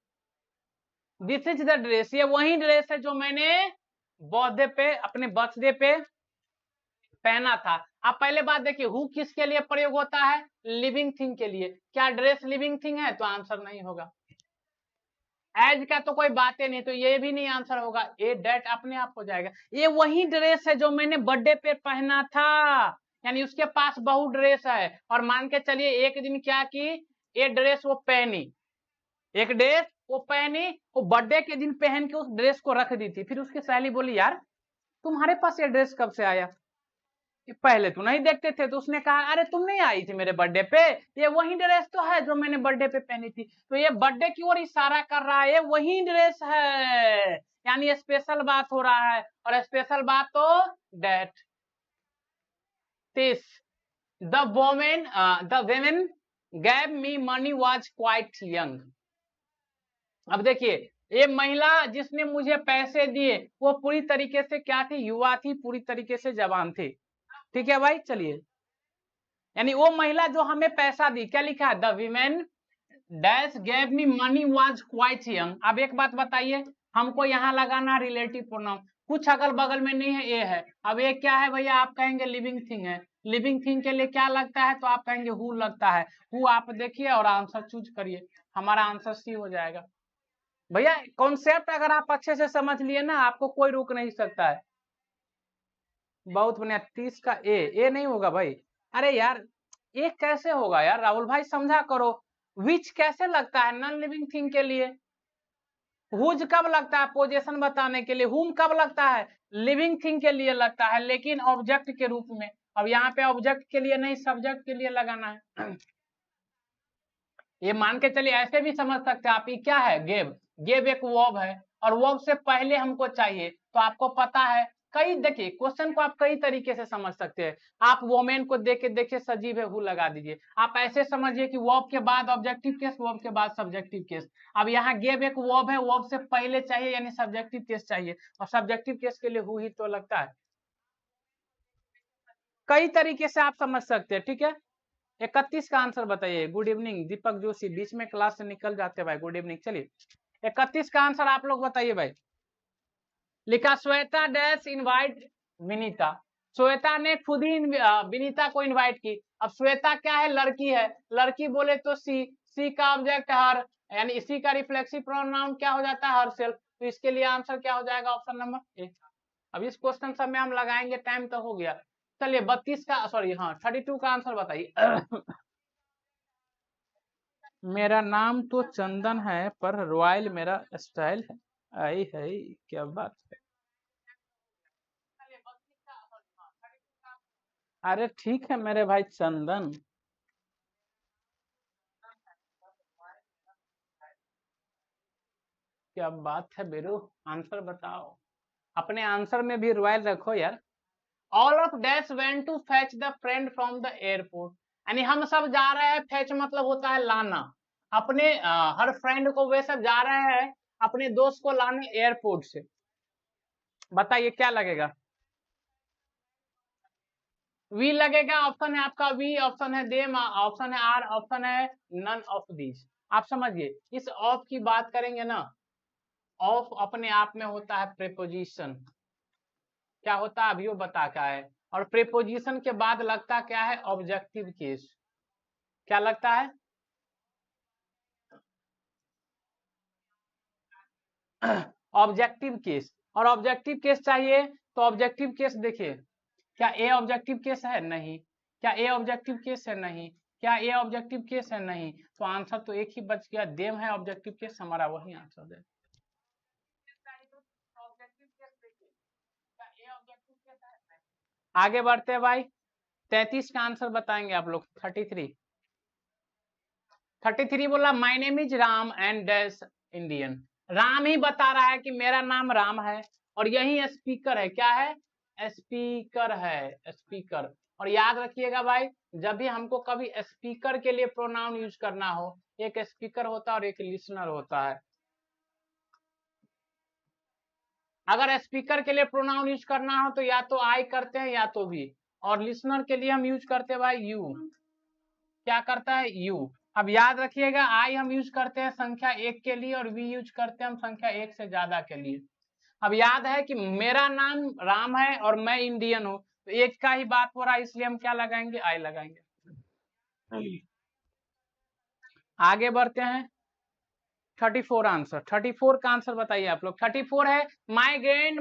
दिस इज द ड्रेस, ये वही ड्रेस है जो मैंने बर्थडे पे, अपने बर्थडे पे पहना था। अब पहले बात देखिए हु किसके लिए प्रयोग होता है? लिविंग थिंग के लिए। क्या ड्रेस लिविंग थिंग है? तो आंसर नहीं होगा। एज का तो कोई बात ही नहीं, तो ये भी नहीं आंसर होगा। ये डेट अपने आप हो जाएगा। ये वही ड्रेस है जो मैंने बर्थडे पे पहना था, यानी उसके पास बहु ड्रेस है। और मान के चलिए एक दिन क्या की, ये ड्रेस वो पहनी, एक ड्रेस वो पहनी, वो बर्थडे के दिन पहन के उस ड्रेस को रख दी थी। फिर उसकी सहेली बोली यार तुम्हारे पास ये ड्रेस कब से आया? पहले तो नहीं देखते थे। तो उसने कहा अरे तुम नहीं आई थी मेरे बर्थडे पे, ये वही ड्रेस तो है जो मैंने बर्थडे पे पहनी थी। तो ये बर्थडे की ओर इशारा कर रहा है, ये वही ड्रेस है, यानी स्पेशल बात हो रहा है। और स्पेशल बात तो that. This the women, the women gave me money was quite young. अब देखिए ये महिला जिसने मुझे पैसे दिए वो पूरी तरीके से क्या थी? युवा थी, पूरी तरीके से जवान थी। ठीक है भाई, चलिए यानी वो महिला जो हमें पैसा दी, क्या लिखा है? The women dash gave me money was quite young. अब एक बात बताइए, हमको यहाँ लगाना रिलेटिव प्रोनाउन, कुछ अगल बगल में नहीं है, ये है। अब ये क्या है भैया? आप कहेंगे लिविंग थिंग है। लिविंग थिंग के लिए क्या लगता है? तो आप कहेंगे हु लगता है। हु आप देखिए और आंसर चूज करिए, हमारा आंसर सी हो जाएगा। भैया कॉन्सेप्ट अगर आप अच्छे से समझ लिए ना, आपको कोई रोक नहीं सकता है। बहुत बढ़िया। 30 का ए नहीं होगा भाई। अरे यार ये कैसे होगा यार? राहुल भाई समझा करो। विच कैसे लगता है नॉन लिविंग थिंग के लिए? हुज कब लगता है? पोजीशन बताने के लिए। हुम कब लगता है? लिविंग थिंग के लिए लगता है, लेकिन ऑब्जेक्ट के रूप में। अब यहाँ पे ऑब्जेक्ट के लिए नहीं, सब्जेक्ट के लिए लगाना है। ये मान के चलिए ऐसे भी समझ सकते हैं आप, ये क्या है? गेव। गेव एक वर्ब है, और वर्ब से पहले हमको चाहिए, तो आपको पता है कई देखिए क्वेश्चन को आप कई तरीके से समझ सकते हैं। आप वोमेन को देख के देखिए सजीव है हु लगा दीजिए। आप ऐसे समझिए कि वर्ब के बाद ऑब्जेक्टिव केस, वर्ब के बाद सब्जेक्टिव केस। अब यहाँ गेव एक वर्ब है, वर्ब से पहले चाहिए यानी सब्जेक्टिव केस चाहिए, और सब्जेक्टिव केस के लिए हु ही तो लगता है। कई तरीके से आप समझ सकते हैं, ठीक है। 31 का आंसर बताइए। गुड इवनिंग दीपक जोशी, बीच में क्लास से निकल जाते भाई, गुड इवनिंग। चलिए 31 का आंसर आप लोग बताइए भाई। लिखा श्वेता डैश इनवाइट विनीता। श्वेता ने खुद ही विनीता को इनवाइट की। अब श्वेता क्या है, लड़की है, लड़की बोले तो सी का ऑब्जेक्ट हर, यानी इसी का रिफ्लेक्सिव प्रोनाउन क्या हो जाता है, हर सेल्फ। तो इसके लिए आंसर क्या हो जाएगा, ऑप्शन नंबर ए। अब इस क्वेश्चन सब में हम लगाएंगे, टाइम तो हो गया। चलिए 32 का सॉरी हाँ 32 का आंसर बताइए। मेरा नाम तो चंदन है पर रॉयल मेरा स्टाइल है। आई है, क्या बात है। अरे ठीक है मेरे भाई चंदन। क्या बात है बेरू, आंसर बताओ। अपने आंसर में भी रॉयल रखो यार। All of dash went to fetch the friend from the airport, यानी हम सब जा रहे हैं। फेच मतलब होता है लाना। अपने हर फ्रेंड को वे सब जा रहे हैं अपने दोस्त को लाने एयरपोर्ट से। बताइए क्या लगेगा। वी लगेगा, ऑप्शन है आपका वी, ऑप्शन है देम, ऑप्शन है आर, ऑप्शन है नन ऑफ दीज। आप समझिए इस ऑफ की बात करेंगे ना, ऑफ अपने आप में होता है प्रेपोजिशन। क्या होता है अभी वो बता क्या है। और प्रेपोजिशन के बाद लगता क्या है, ऑब्जेक्टिव केस। क्या लगता है, ऑब्जेक्टिव केस। और ऑब्जेक्टिव केस चाहिए तो ऑब्जेक्टिव केस देखिए, क्या ए ऑब्जेक्टिव केस है, नहीं। क्या ए ऑब्जेक्टिव केस है, नहीं। क्या ए ऑब्जेक्टिव केस है, नहीं। तो आंसर तो एक ही बच गया, देम है ऑब्जेक्टिव केस, हमारा वही आंसर है। आगे बढ़ते हैं भाई। 33 का आंसर बताएंगे आप लोग। 33 बोला my name is Ram and dash Indian. Ram ही बता रहा है कि मेरा नाम राम है, और यही स्पीकर है, क्या है, स्पीकर है, स्पीकर। और याद रखिएगा भाई, जब भी हमको कभी स्पीकर के लिए प्रोनाउन यूज करना हो, एक स्पीकर होता है और एक लिसनर होता है। अगर स्पीकर के लिए प्रोनाउन यूज करना हो तो या तो आई करते हैं या तो वी, और लिसनर के लिए हम यूज करते हैं भाई यू। क्या करता है, यू। अब याद रखिएगा, आई हम यूज करते हैं संख्या एक के लिए, और वी यूज करते हैं हम संख्या एक से ज्यादा के लिए। अब याद है कि मेरा नाम राम है और मैं इंडियन हूं, तो एक का ही बात हो रहा है, इसलिए हम क्या लगाएंगे, आई लगाएंगे। आगे बढ़ते हैं। 34 आंसर, 34 का आंसर बताइए आप लोग। 34 है my grand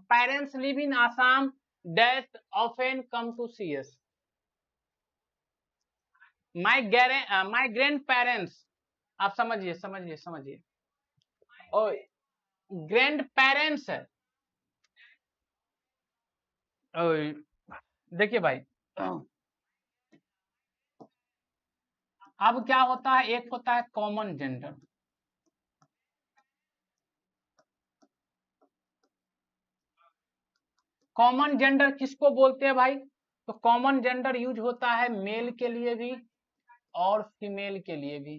parents live in Assam dash often come to see us. My grandparents, आप समझिए समझिए समझिए, और ग्रैंड पेरेंट्स है। देखिए भाई, अब क्या होता है, एक होता है कॉमन जेंडर। कॉमन जेंडर किसको बोलते हैं भाई, तो कॉमन जेंडर यूज होता है मेल के लिए भी और फीमेल के लिए भी,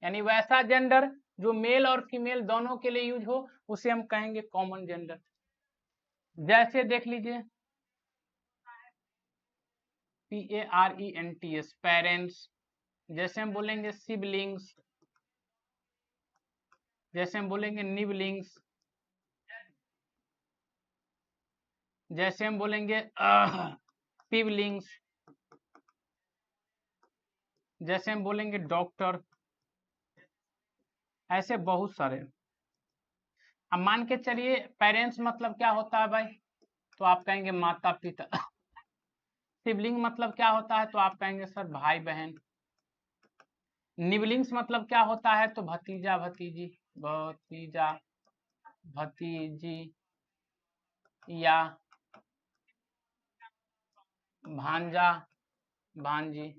यानी वैसा जेंडर जो मेल और फीमेल दोनों के लिए यूज हो उसे हम कहेंगे कॉमन जेंडर। जैसे देख लीजिए PARENTS, पेरेंट्स। जैसे हम बोलेंगे सिबलिंग्स, जैसे हम बोलेंगे निबलिंग्स, जैसे हम बोलेंगे पिबलिंग्स, जैसे हम बोलेंगे डॉक्टर, ऐसे बहुत सारे। अब मान के चलिए पेरेंट्स मतलब क्या होता है भाई, तो आप कहेंगे माता पिता। सिबलिंग मतलब क्या होता है, तो आप कहेंगे सर भाई बहन। निबलिंग्स मतलब क्या होता है, तो भतीजा भतीजी, भतीजा भतीजी, या भांजा भांजी।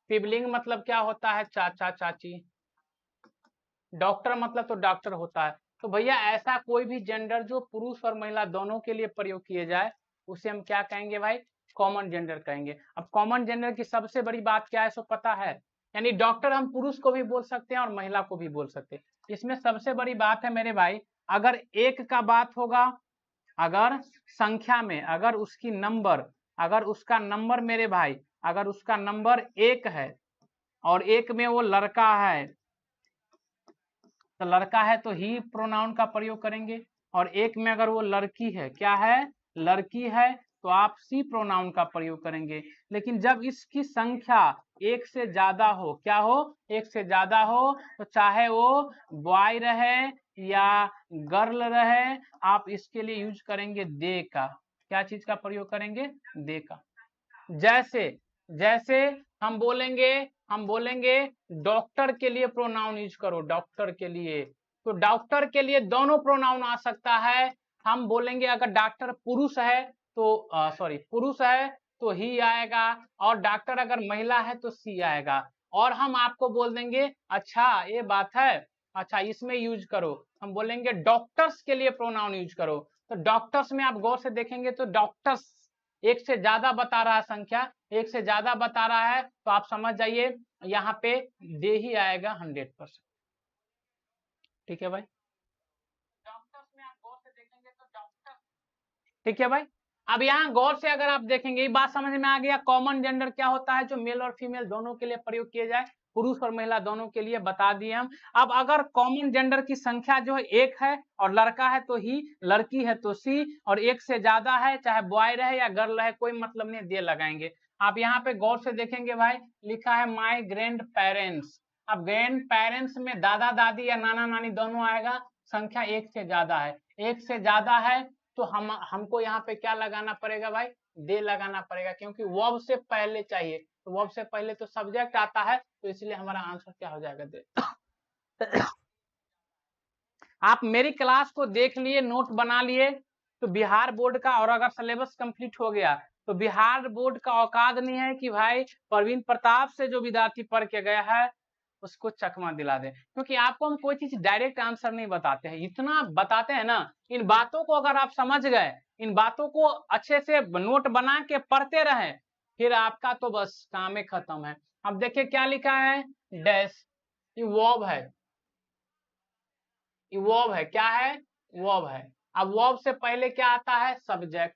सिबलिंग मतलब क्या होता है, चाचा चाची। डॉक्टर मतलब तो डॉक्टर होता है। तो भैया ऐसा कोई भी जेंडर जो पुरुष और महिला दोनों के लिए प्रयोग किए जाए उसे हम क्या कहेंगे भाई, कॉमन जेंडर कहेंगे। अब कॉमन जेंडर की सबसे बड़ी बात क्या है सो पता है, यानी डॉक्टर हम पुरुष को भी बोल सकते हैं और महिला को भी बोल सकते हैं। इसमें सबसे बड़ी बात है मेरे भाई, अगर एक का बात होगा, अगर संख्या में, अगर उसकी नंबर, अगर उसका नंबर मेरे भाई, अगर उसका नंबर 1 है और एक में वो लड़का है, तो लड़का है तो ही प्रोनाउन का प्रयोग करेंगे, और एक में अगर वो लड़की है, क्या है, लड़की है, तो आप सी प्रोनाउन का प्रयोग करेंगे। लेकिन जब इसकी संख्या एक से ज्यादा हो, क्या हो, एक से ज्यादा हो, तो चाहे वो बॉय रहे या गर्ल रहे, आप इसके लिए यूज करेंगे दे का। क्या चीज का प्रयोग करेंगे, दे का। जैसे जैसे हम बोलेंगे डॉक्टर के लिए प्रोनाउन यूज करो, डॉक्टर के लिए, तो डॉक्टर के लिए दोनों प्रोनाउन आ सकता है। हम बोलेंगे अगर डॉक्टर पुरुष है तो पुरुष है तो ही आएगा, और डॉक्टर अगर महिला है तो सी आएगा। और हम आपको बोल देंगे अच्छा ये बात है, अच्छा इसमें यूज करो, हम बोलेंगे डॉक्टर्स के लिए प्रोनाउन यूज करो। तो डॉक्टर्स में आप गौर से देखेंगे तो डॉक्टर्स एक से ज्यादा बता रहा है, संख्या एक से ज्यादा बता रहा है, तो आप समझ जाइए यहाँ पे दे ही आएगा 100%। ठीक है भाई, डॉक्टर्स में आप गौर से देखेंगे तो डॉक्टर, ठीक है भाई। अब यहाँ गौर से अगर आप देखेंगे, ये बात समझ में आ गया, कॉमन जेंडर क्या होता है, जो मेल और फीमेल दोनों के लिए प्रयोग किए जाए, पुरुष और महिला दोनों के लिए बता दिए हम। अब अगर कॉमन जेंडर की संख्या जो है एक है और लड़का है तो ही, लड़की है तो सी, और एक से ज्यादा है, चाहे बॉय रहे या गर्ल रहे, कोई मतलब नहीं, दे लगाएंगे। आप यहाँ पे गौर से देखेंगे भाई, लिखा है माई ग्रैंड पेरेंट्स। अब ग्रैंड पेरेंट्स में दादा दादी या नाना नानी दोनों आएगा, संख्या एक से ज्यादा है, एक से ज्यादा है, तो हमको यहाँ पे क्या लगाना पड़ेगा भाई, दे लगाना पड़ेगा, क्योंकि वर्ब से पहले चाहिए, तो वर्ब से पहले तो सब्जेक्ट आता है, तो इसलिए हमारा आंसर क्या हो जाएगा, दे। आप मेरी क्लास को देख लिए, नोट बना लिए, तो बिहार बोर्ड का, और अगर सिलेबस कंप्लीट हो गया तो बिहार बोर्ड का औकात नहीं है कि भाई प्रवीण प्रताप से जो विद्यार्थी पढ़ के गया है उसको चकमा दिला दे, क्योंकि आपको हम कोई चीज डायरेक्ट आंसर नहीं बताते हैं, इतना बताते हैं ना, इन बातों को अगर आप समझ गए, इन बातों को अच्छे से नोट बना के पढ़ते रहे, फिर आपका तो बस काम ही खत्म है। अब देखिए क्या लिखा है, डैश, ये वर्ब है, ये वर्ब है, क्या है, वर्ब है। अब वर्ब से पहले क्या आता है, सब्जेक्ट,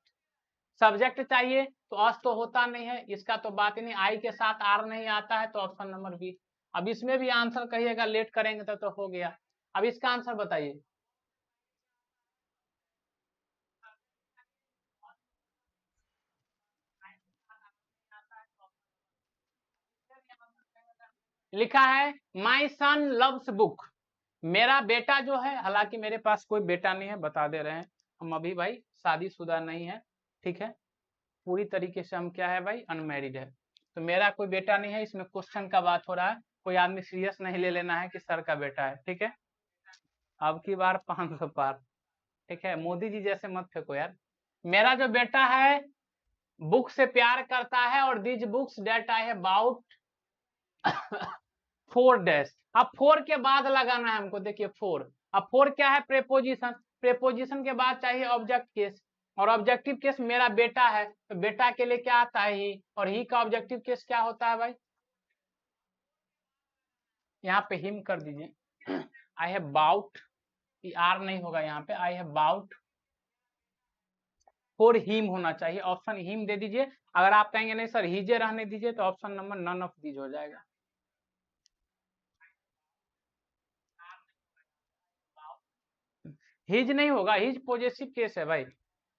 सब्जेक्ट चाहिए, तो अस तो होता नहीं है, इसका तो बात ही नहीं, आई के साथ आर नहीं आता है, तो ऑप्शन नंबर बी। अब इसमें भी आंसर कहिएगा लेट करेंगे तो हो गया। अब इसका आंसर बताइए, लिखा है माई सन लव्स बुक, मेरा बेटा जो है, हालांकि मेरे पास कोई बेटा नहीं है, बता दे रहे हैं, हम अभी भाई शादीशुदा नहीं है, ठीक है, पूरी तरीके से हम क्या है भाई, अनमैरिड है, तो मेरा कोई बेटा नहीं है, इसमें क्वेश्चन का बात हो रहा है, कोई आदमी सीरियस नहीं ले लेना है कि सर का बेटा है, ठीक है। अब की बार 500 पार, ठीक है, मोदी जी जैसे मत फेंको यार। मेरा जो बेटा है बुक से प्यार करता है, और this books that I have bought 4 dash. अब 4 के बाद लगाना है हमको, देखिए 4, अब 4 क्या है, प्रेपोजिशन, प्रेपोजिशन के बाद चाहिए ऑब्जेक्ट केस, और ऑब्जेक्टिव केस मेरा बेटा है, तो बेटा के लिए क्या आता है, ही, और ही का ऑब्जेक्टिव केस क्या होता है भाई, यहाँ पे हिम कर दीजिए, आई हैव बाउट, आर नहीं होगा यहाँ पे, I have bought for him होना चाहिए, ऑप्शन हिम दे दीजिए। अगर आप कहेंगे नहीं सर हिजे रहने दीजिए, तो option number none of these हो जाएगा। हिज नहीं होगा, हिज पॉजिटिव केस है भाई,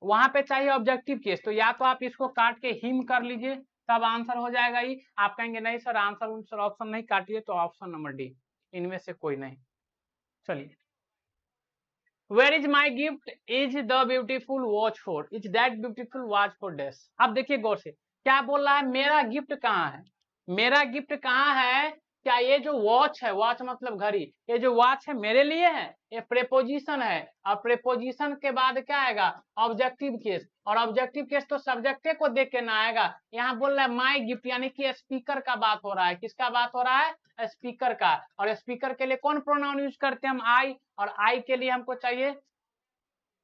वहां पे चाहिए ऑब्जेक्टिव केस, तो या तो आप इसको काट के हिम कर लीजिए, तब आंसर हो जाएगा ही। आप कहेंगे नहीं सर आंसर ऑप्शन नहीं काटिए, तो ऑप्शन नंबर डी, इनमें से कोई नहीं। चलिए, where is my gift, is the beautiful watch for, is that beautiful watch for dash. अब देखिए गौर से क्या बोल रहा है, मेरा गिफ्ट कहाँ है, मेरा गिफ्ट कहाँ है, क्या ये जो वॉच है, वॉच मतलब घड़ी, ये जो वॉच है मेरे लिए है, ये प्रेपोजिशन है, और प्रेपोजिशन के बाद क्या आएगा, ऑब्जेक्टिव केस, और ऑब्जेक्टिव केस तो सब्जेक्ट को देख के ना आएगा। यहाँ बोल रहा है माई गिफ्ट, यानी कि स्पीकर का बात हो रहा है, किसका बात हो रहा है, स्पीकर का। और स्पीकर के लिए कौन प्रोनाउन यूज करते हैं हम, आई, और आई के लिए हमको चाहिए,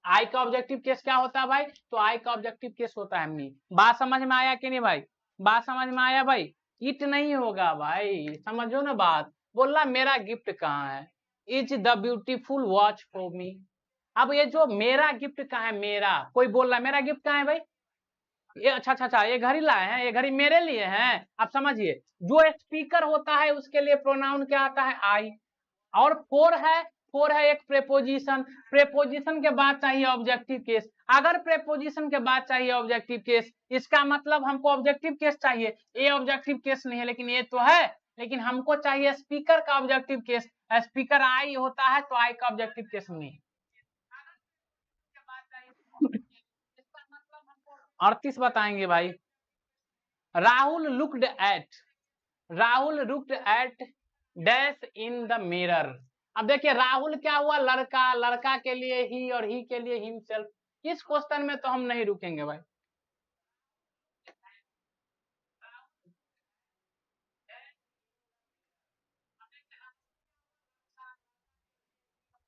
आई का ऑब्जेक्टिव केस क्या होता है भाई, तो आई का ऑब्जेक्टिव केस होता है मी। बात समझ में आया कि नहीं भाई, बात समझ में आया भाई, इट नहीं होगा भाई, समझो ना बात। बोल रहा मेरा गिफ्ट कहाँ है, is the beautiful watch for me. अब ये जो मेरा गिफ्ट कहाँ है, मेरा, कोई बोल रहा है मेरा गिफ्ट कहाँ है भाई, ये अच्छा अच्छा अच्छा, ये घड़ी लाए हैं, ये घड़ी मेरे लिए है। आप समझिए, जो स्पीकर होता है उसके लिए प्रोनाउन क्या आता है, आई। और फोर है, फोर है एक प्रेपोजिशन, प्रेपोजिशन के बाद चाहिए ऑब्जेक्टिव केस। अगर प्रेपोजिशन के बाद चाहिए ऑब्जेक्टिव केस, इसका मतलब हमको ऑब्जेक्टिव केस चाहिए, ये ऑब्जेक्टिव केस नहीं है, लेकिन ये तो है, लेकिन हमको चाहिए स्पीकर का ऑब्जेक्टिव केस। स्पीकर आई होता है तो आई का ऑब्जेक्टिव केस नहीं। 38 बताएंगे भाई। Rahul looked at, Rahul looked at dash in the mirror. अब देखिए राहुल क्या हुआ, लड़का, लड़का के लिए ही, और ही के लिए हिमसेल्फ। इस क्वेश्चन में तो हम नहीं रुकेंगे भाई।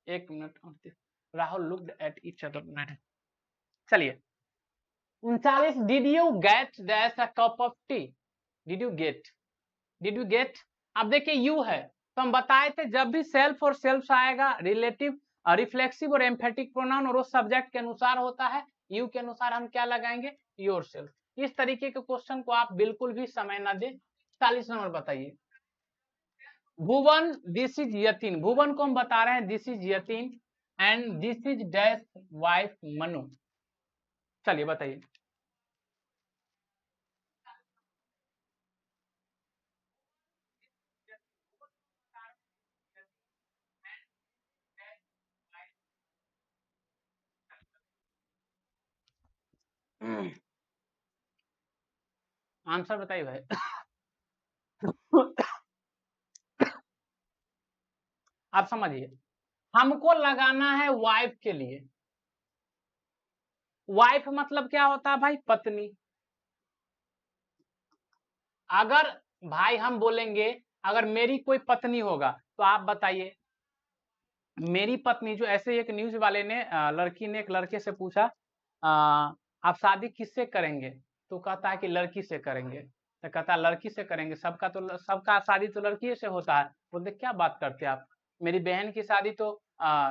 एक minute, Rahul looked at each other. चलिए 39, did you get dash a cup of T, did you get, did you get. अब देखिए यू है, तो हम बताए थे जब भी सेल्फ और सेल्फ आएगा, रिलेटिव, रिफ्लेक्सिव और एम्फेटिक प्रोनाउन, और वो सब्जेक्ट के अनुसार होता है, यू के अनुसार हम क्या लगाएंगे, योरसेल्फ। इस तरीके के क्वेश्चन को आप बिल्कुल भी समय ना दे। 40 नंबर बताइए। भुवन, दिस इज यतीन, भुवन को हम बता रहे हैं this is Yatin, and this is dash wife Manu. चलिए बताइए। आंसर बताइए भाई। आप समझिए, हमको लगाना है वाइफ के लिए। वाइफ मतलब क्या होता है भाई, पत्नी। अगर भाई हम बोलेंगे, अगर मेरी कोई पत्नी होगा, तो आप बताइए, मेरी पत्नी, जो ऐसे एक न्यूज वाले ने, लड़की ने एक लड़के से पूछा, आप शादी किससे करेंगे, तो कहता है कि लड़की से करेंगे। तो कहता है लड़की से करेंगे, सबका तो, सबका शादी तो लड़की से होता है। बोलते क्या बात करते आप, मेरी बहन की शादी तो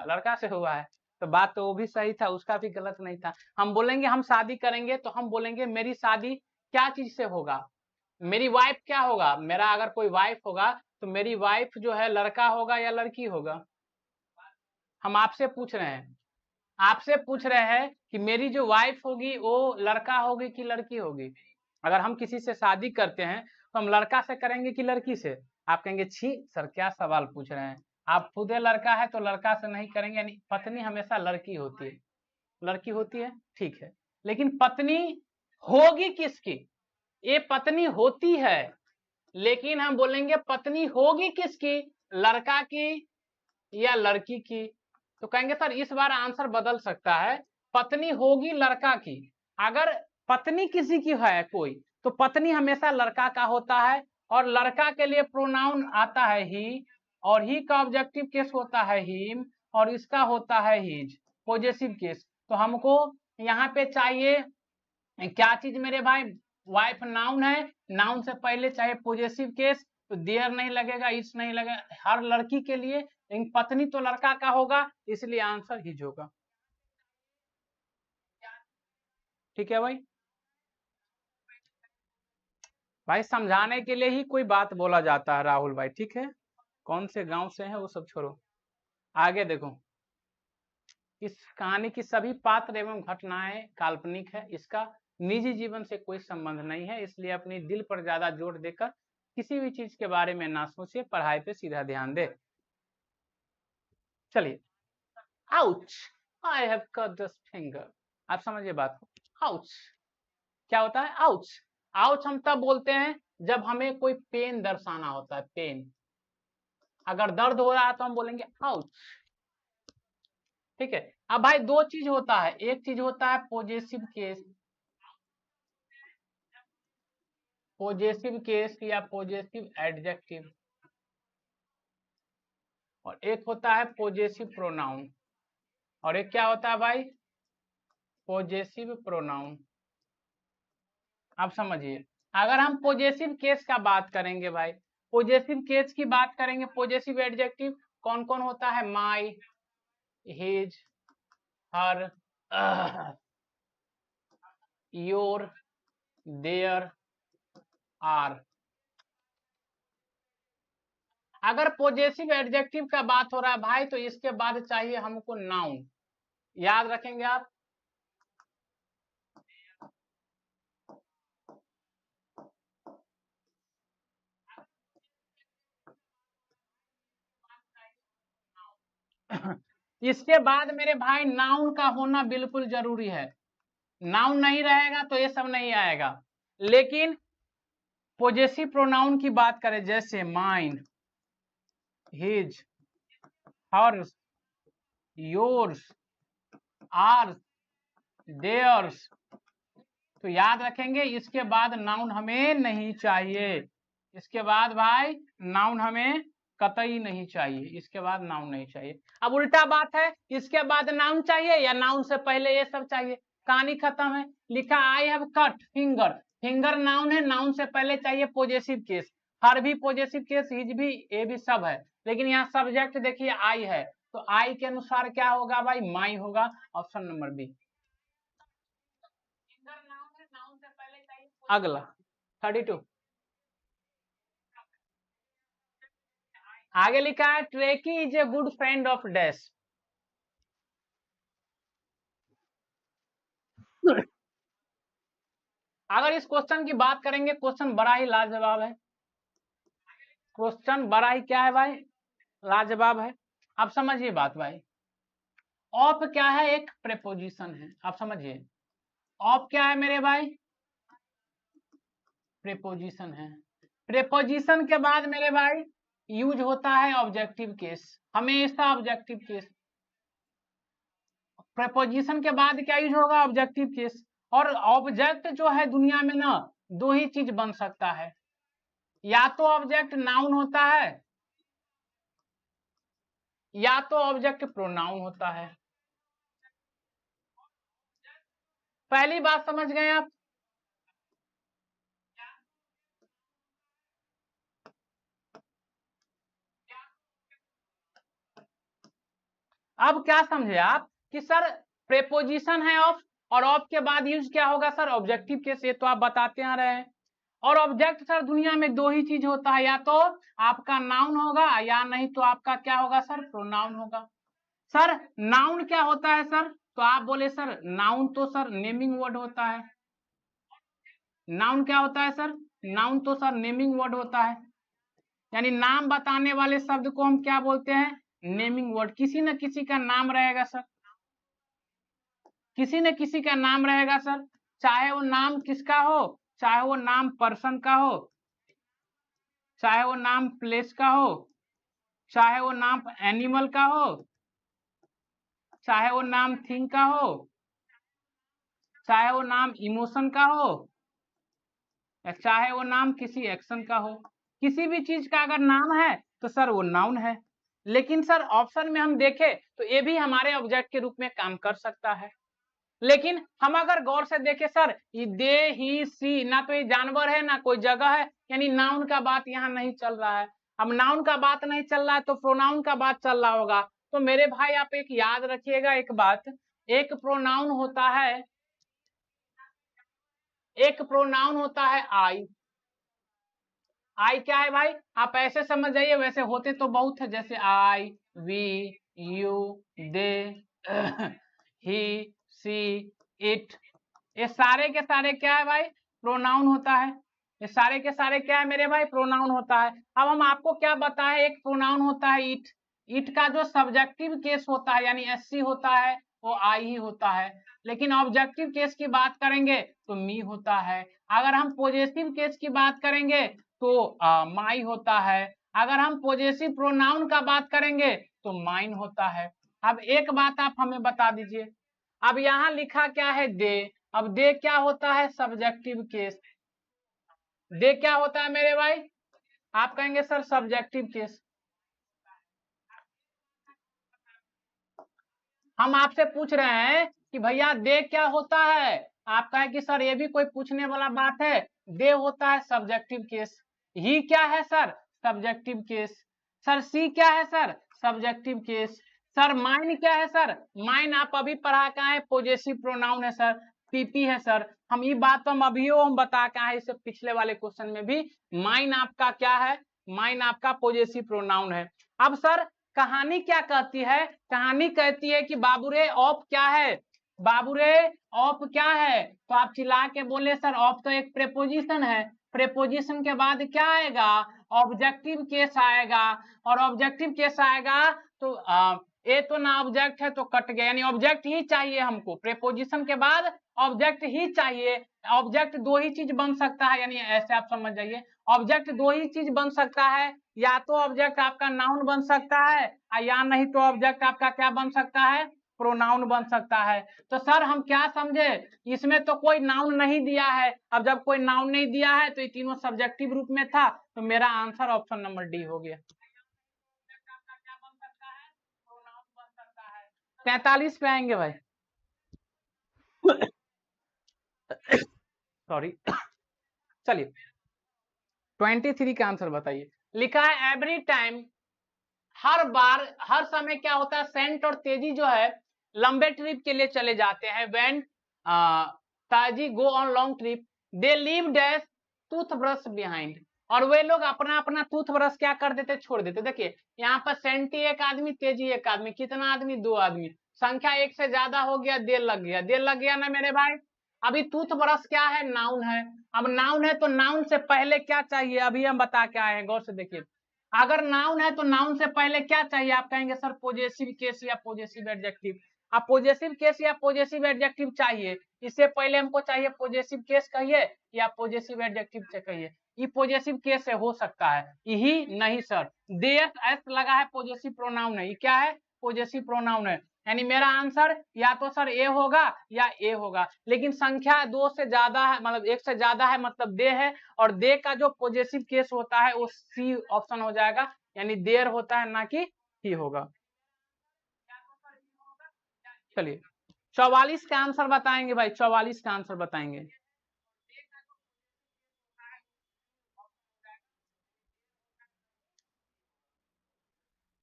लड़का से हुआ है। तो बात तो वो भी सही था, उसका भी गलत नहीं था। हम बोलेंगे हम शादी करेंगे, तो हम बोलेंगे मेरी शादी क्या चीज से होगा, मेरी वाइफ क्या होगा, मेरा अगर कोई वाइफ होगा, तो मेरी वाइफ जो है लड़का होगा या लड़की होगा। हम आपसे पूछ रहे हैं, आपसे पूछ रहे हैं कि मेरी जो वाइफ होगी वो लड़का होगी कि लड़की होगी। अगर हम किसी से शादी करते हैं, तो हम लड़का से करेंगे कि लड़की से। आप कहेंगे छी सर क्या सवाल पूछ रहे हैं, आप खुदे लड़का है तो लड़का से नहीं करेंगे, यानी पत्नी हमेशा लड़की होती है, लड़की होती है, ठीक है। लेकिन पत्नी होगी किसकी, ये पत्नी होती है, लेकिन हम बोलेंगे पत्नी होगी किसकी, लड़का की या लड़की की। तो कहेंगे सर इस बार आंसर बदल सकता है, पत्नी होगी लड़का की। अगर पत्नी किसी की है कोई, तो पत्नी हमेशा लड़का का होता है, और लड़का के लिए प्रोनाउन आता है ही, और ही का ऑब्जेक्टिव केस होता है हिम, और इसका होता है हिज, पॉजेसिव केस। तो हमको यहाँ पे चाहिए क्या चीज मेरे भाई, वाइफ नाउन है, नाउन से पहले चाहे पॉजेसिव केस, तो देयर नहीं लगेगा, इस नहीं लगेगा, हर लड़की के लिए, लेकिन पत्नी तो लड़का का होगा, इसलिए आंसर हिज होगा। ठीक है भाई, भाई समझाने के लिए ही कोई बात बोला जाता है राहुल भाई, ठीक है। कौन से गांव से है वो सब छोड़ो, आगे देखो। इस कहानी की सभी पात्र एवं घटनाएं काल्पनिक है, इसका निजी जीवन से कोई संबंध नहीं है, इसलिए अपनी दिल पर ज्यादा जोर देकर किसी भी चीज के बारे में ना सोचिए, पढ़ाई पे सीधा ध्यान दे। चलिए, ouch, I have cut this finger. आप समझिए बात को, आउच क्या होता है, आउच। आउच हम तब बोलते हैं जब हमें कोई पेन दर्शाना होता है, पेन। अगर दर्द हो रहा है तो हम बोलेंगे आउच। ठीक है। अब भाई दो चीज होता है, एक चीज होता है पॉजिटिव केस, पॉजिटिव केस या पॉजिटिव एडजेक्टिव, और एक होता है पॉजिटिव प्रोनाउन, और एक क्या होता है भाई, पॉजिटिव प्रोनाउन। आप समझिए, अगर हम पॉजिटिव केस का बात करेंगे भाई, पॉजिटिव केस की बात करेंगे, पॉजिटिव एडजेक्टिव कौन कौन होता है, my, his, her, your, their, are. अगर पॉजिटिव एडजेक्टिव का बात हो रहा है भाई तो इसके बाद चाहिए हमको नाउन, याद रखेंगे आप। इसके बाद मेरे भाई नाउन का होना बिल्कुल जरूरी है, नाउन नहीं रहेगा तो ये सब नहीं आएगा। लेकिन पॉजेसिव प्रोनाउन की बात करें, जैसे mine, his, hers, yours, ours, theirs, तो याद रखेंगे इसके बाद नाउन हमें नहीं चाहिए, इसके बाद भाई नाउन हमें कतई नहीं चाहिए, इसके बाद नाउन नहीं चाहिए। अब उल्टा बात है, इसके बाद नाउन चाहिए या नाउन से पहले ये सब चाहिए, कहानी खत्म है। लिखा I have cut finger, finger noun है, नाउन से पहले चाहिए पॉजिटिव केस, हर भी पॉजिटिव केस, हिज भी, ए भी, सब है, लेकिन यहाँ सब्जेक्ट देखिए आई है, तो आई के अनुसार क्या होगा भाई, माई होगा, ऑप्शन नंबर बी। अगला 32 आगे लिखा है Trekky is a good friend of dash. अगर इस क्वेश्चन की बात करेंगे, क्वेश्चन बड़ा ही लाजवाब है, क्वेश्चन बड़ा ही क्या है भाई, लाजवाब है। आप समझिए बात भाई, ऑफ क्या है, एक प्रेपोजिशन है, आप समझिए, ऑफ क्या है मेरे भाई, प्रेपोजिशन है। प्रेपोजिशन के बाद मेरे भाई यूज होता है ऑब्जेक्टिव केस, हमेशा ऑब्जेक्टिव केस, प्रेपोजिशन के बाद क्या यूज होगा, ऑब्जेक्टिव केस। और ऑब्जेक्ट जो है दुनिया में ना, दो ही चीज बन सकता है, या तो ऑब्जेक्ट नाउन होता है या तो ऑब्जेक्ट प्रोनाउन होता है। पहली बात समझ गए आप। अब क्या समझे आप कि सर प्रेपोजिशन है ऑफ, और ऑफ के बाद यूज क्या होगा सर, ऑब्जेक्टिव केस, ये तो आप बताते आ रहे हैं। और ऑब्जेक्ट सर दुनिया में दो ही चीज होता है, या तो आपका नाउन होगा या नहीं तो आपका क्या होगा सर, प्रोनाउन होगा। सर नाउन क्या होता है सर, तो आप बोले सर नाउन तो सर नेमिंग वर्ड होता है, नाउन क्या होता है सर, नाउन तो सर नेमिंग वर्ड होता है, यानी नाम बताने वाले शब्द को हम क्या बोलते हैं, नेमिंग वर्ड। किसी न किसी का नाम रहेगा सर, किसी न किसी का नाम रहेगा सर, चाहे वो नाम किसका हो, चाहे वो नाम पर्सन का हो, चाहे वो नाम प्लेस का हो, चाहे वो नाम एनिमल का हो, चाहे वो नाम थिंग का हो, चाहे वो नाम इमोशन का हो, या चाहे वो नाम किसी एक्शन का हो, किसी भी चीज का अगर नाम है तो सर वो नाउन है। लेकिन सर ऑप्शन में हम देखें तो ये भी हमारे ऑब्जेक्ट के रूप में काम कर सकता है। लेकिन हम अगर गौर से देखें सर, ये दे, ही, सी, ना तो ये जानवर है ना कोई जगह है, यानी नाउन का बात यहाँ नहीं चल रहा है। अब नाउन का बात नहीं चल रहा है तो प्रोनाउन का बात चल रहा होगा। तो मेरे भाई आप एक याद रखिएगा एक बात, एक प्रोनाउन होता है, एक प्रोनाउन होता है आई। आई क्या है भाई, आप ऐसे समझ जाइए, वैसे होते तो बहुत है, जैसे I, we, you, they, he, she, it, ये सारे के सारे क्या है भाई, प्रोनाउन होता है। ये सारे के सारे क्या है मेरे भाई, प्रोनाउन होता है। अब हम आपको क्या बताएं, एक प्रोनाउन होता है इट, इट का जो सब्जेक्टिव केस होता है यानी एससी होता है वो आई ही होता है। लेकिन ऑब्जेक्टिव केस की बात करेंगे तो मी होता है। अगर हम पॉजिटिव केस की बात करेंगे तो माई होता है। अगर हम पॉजेसिव प्रोनाउन का बात करेंगे तो माइन होता है। अब एक बात आप हमें बता दीजिए, अब यहाँ लिखा क्या है दे, अब दे क्या होता है सब्जेक्टिव केस, दे क्या होता है मेरे भाई, आप कहेंगे सर सब्जेक्टिव केस। हम आपसे पूछ रहे हैं कि भैया दे क्या होता है, आप कहें कि सर ये भी कोई पूछने वाला बात है, दे होता है सब्जेक्टिव केस। ही क्या है सर सब्जेक्टिव केस। सर सी क्या है sir subjective case. Sir mine क्या है सर, माइन आप अभी पढ़ा का है पॉजेसिव प्रोनाउन है सर, पीपी है सर। हम ये बात तो हम अभी हम बता का है, इससे पिछले वाले क्वेश्चन में भी माइन आपका क्या है, माइन आपका पॉजेसिव प्रोनाउन है। अब सर कहानी क्या कहती है, कहानी कहती है कि बाबूरे ऑफ क्या है, बाबूरे ऑफ क्या है, तो आप चिल्ला के बोले सर ऑफ तो एक प्रेपोजिशन है, प्रेपोजिशन के बाद क्या आएगा ऑब्जेक्टिव केस आएगा, और ऑब्जेक्टिव केस आएगा तो ए तो ना ऑब्जेक्ट है तो कट गया, यानी ऑब्जेक्ट ही चाहिए हमको, प्रेपोजिशन के बाद ऑब्जेक्ट ही चाहिए। ऑब्जेक्ट दो ही चीज बन सकता है, यानी ऐसे आप समझ जाइए ऑब्जेक्ट दो ही चीज बन सकता है, या तो ऑब्जेक्ट आपका नाउन बन सकता है या नहीं तो ऑब्जेक्ट आपका क्या बन सकता है प्रोनाउन बन सकता है। तो सर हम क्या समझे, इसमें तो कोई नाउन नहीं दिया है, अब जब कोई नाउन नहीं दिया है तो ये तीनों सब्जेक्टिव रूप में था, तो मेरा आंसर ऑप्शन नंबर डी हो गया। 43 पे आएंगे भाई सॉरी चलिए 23 का आंसर बताइए। लिखा है एवरी टाइम, हर बार हर समय क्या होता है सेंट और तेजी जो है लंबे ट्रिप के लिए चले जाते हैं, व्हेन ताजी go on long trip they leave dash toothbrush behind, और वे लोग अपना अपना टूथब्रश क्या कर देते छोड़ देते। देखिए यहाँ पर सेंटी एक आदमी तेजी एक आदमी, कितना आदमी दो आदमी, संख्या एक से ज्यादा हो गया देर लग गया, देर लग गया ना मेरे भाई। अभी टूथब्रश क्या है नाउन है, अब नाउन है तो नाउन से पहले क्या चाहिए अभी हम बता के आए हैं, गौर से देखिए अगर नाउन है तो नाउन से पहले क्या चाहिए, आप कहेंगे सर पॉजेसिव केस या पॉजेसिव एडजेक्टिव, आप पॉजेसिव केस या पॉजेसिव एडजेक्टिव चाहिए, इससे पहले हमको चाहिए पॉजेसिव केस कहिए या पॉजेसिव एडजेक्टिव से कहिए, ये पॉजेसिव केस से हो सकता है, यही नहीं सर देश एस लगा है पॉजेसिव प्रोनाउन है, ये क्या है पॉजेसिव प्रोनाउन है, यानी मेरा आंसर या तो सर ए होगा या ए होगा, लेकिन संख्या दो से ज्यादा है मतलब एक से ज्यादा है मतलब दे है, और दे का जो पॉजेसिव केस होता है वो सी ऑप्शन हो जाएगा, यानी देर होता है ना कि ही होगा। चलिए 44 का आंसर बताएंगे भाई, 44 का आंसर बताएंगे।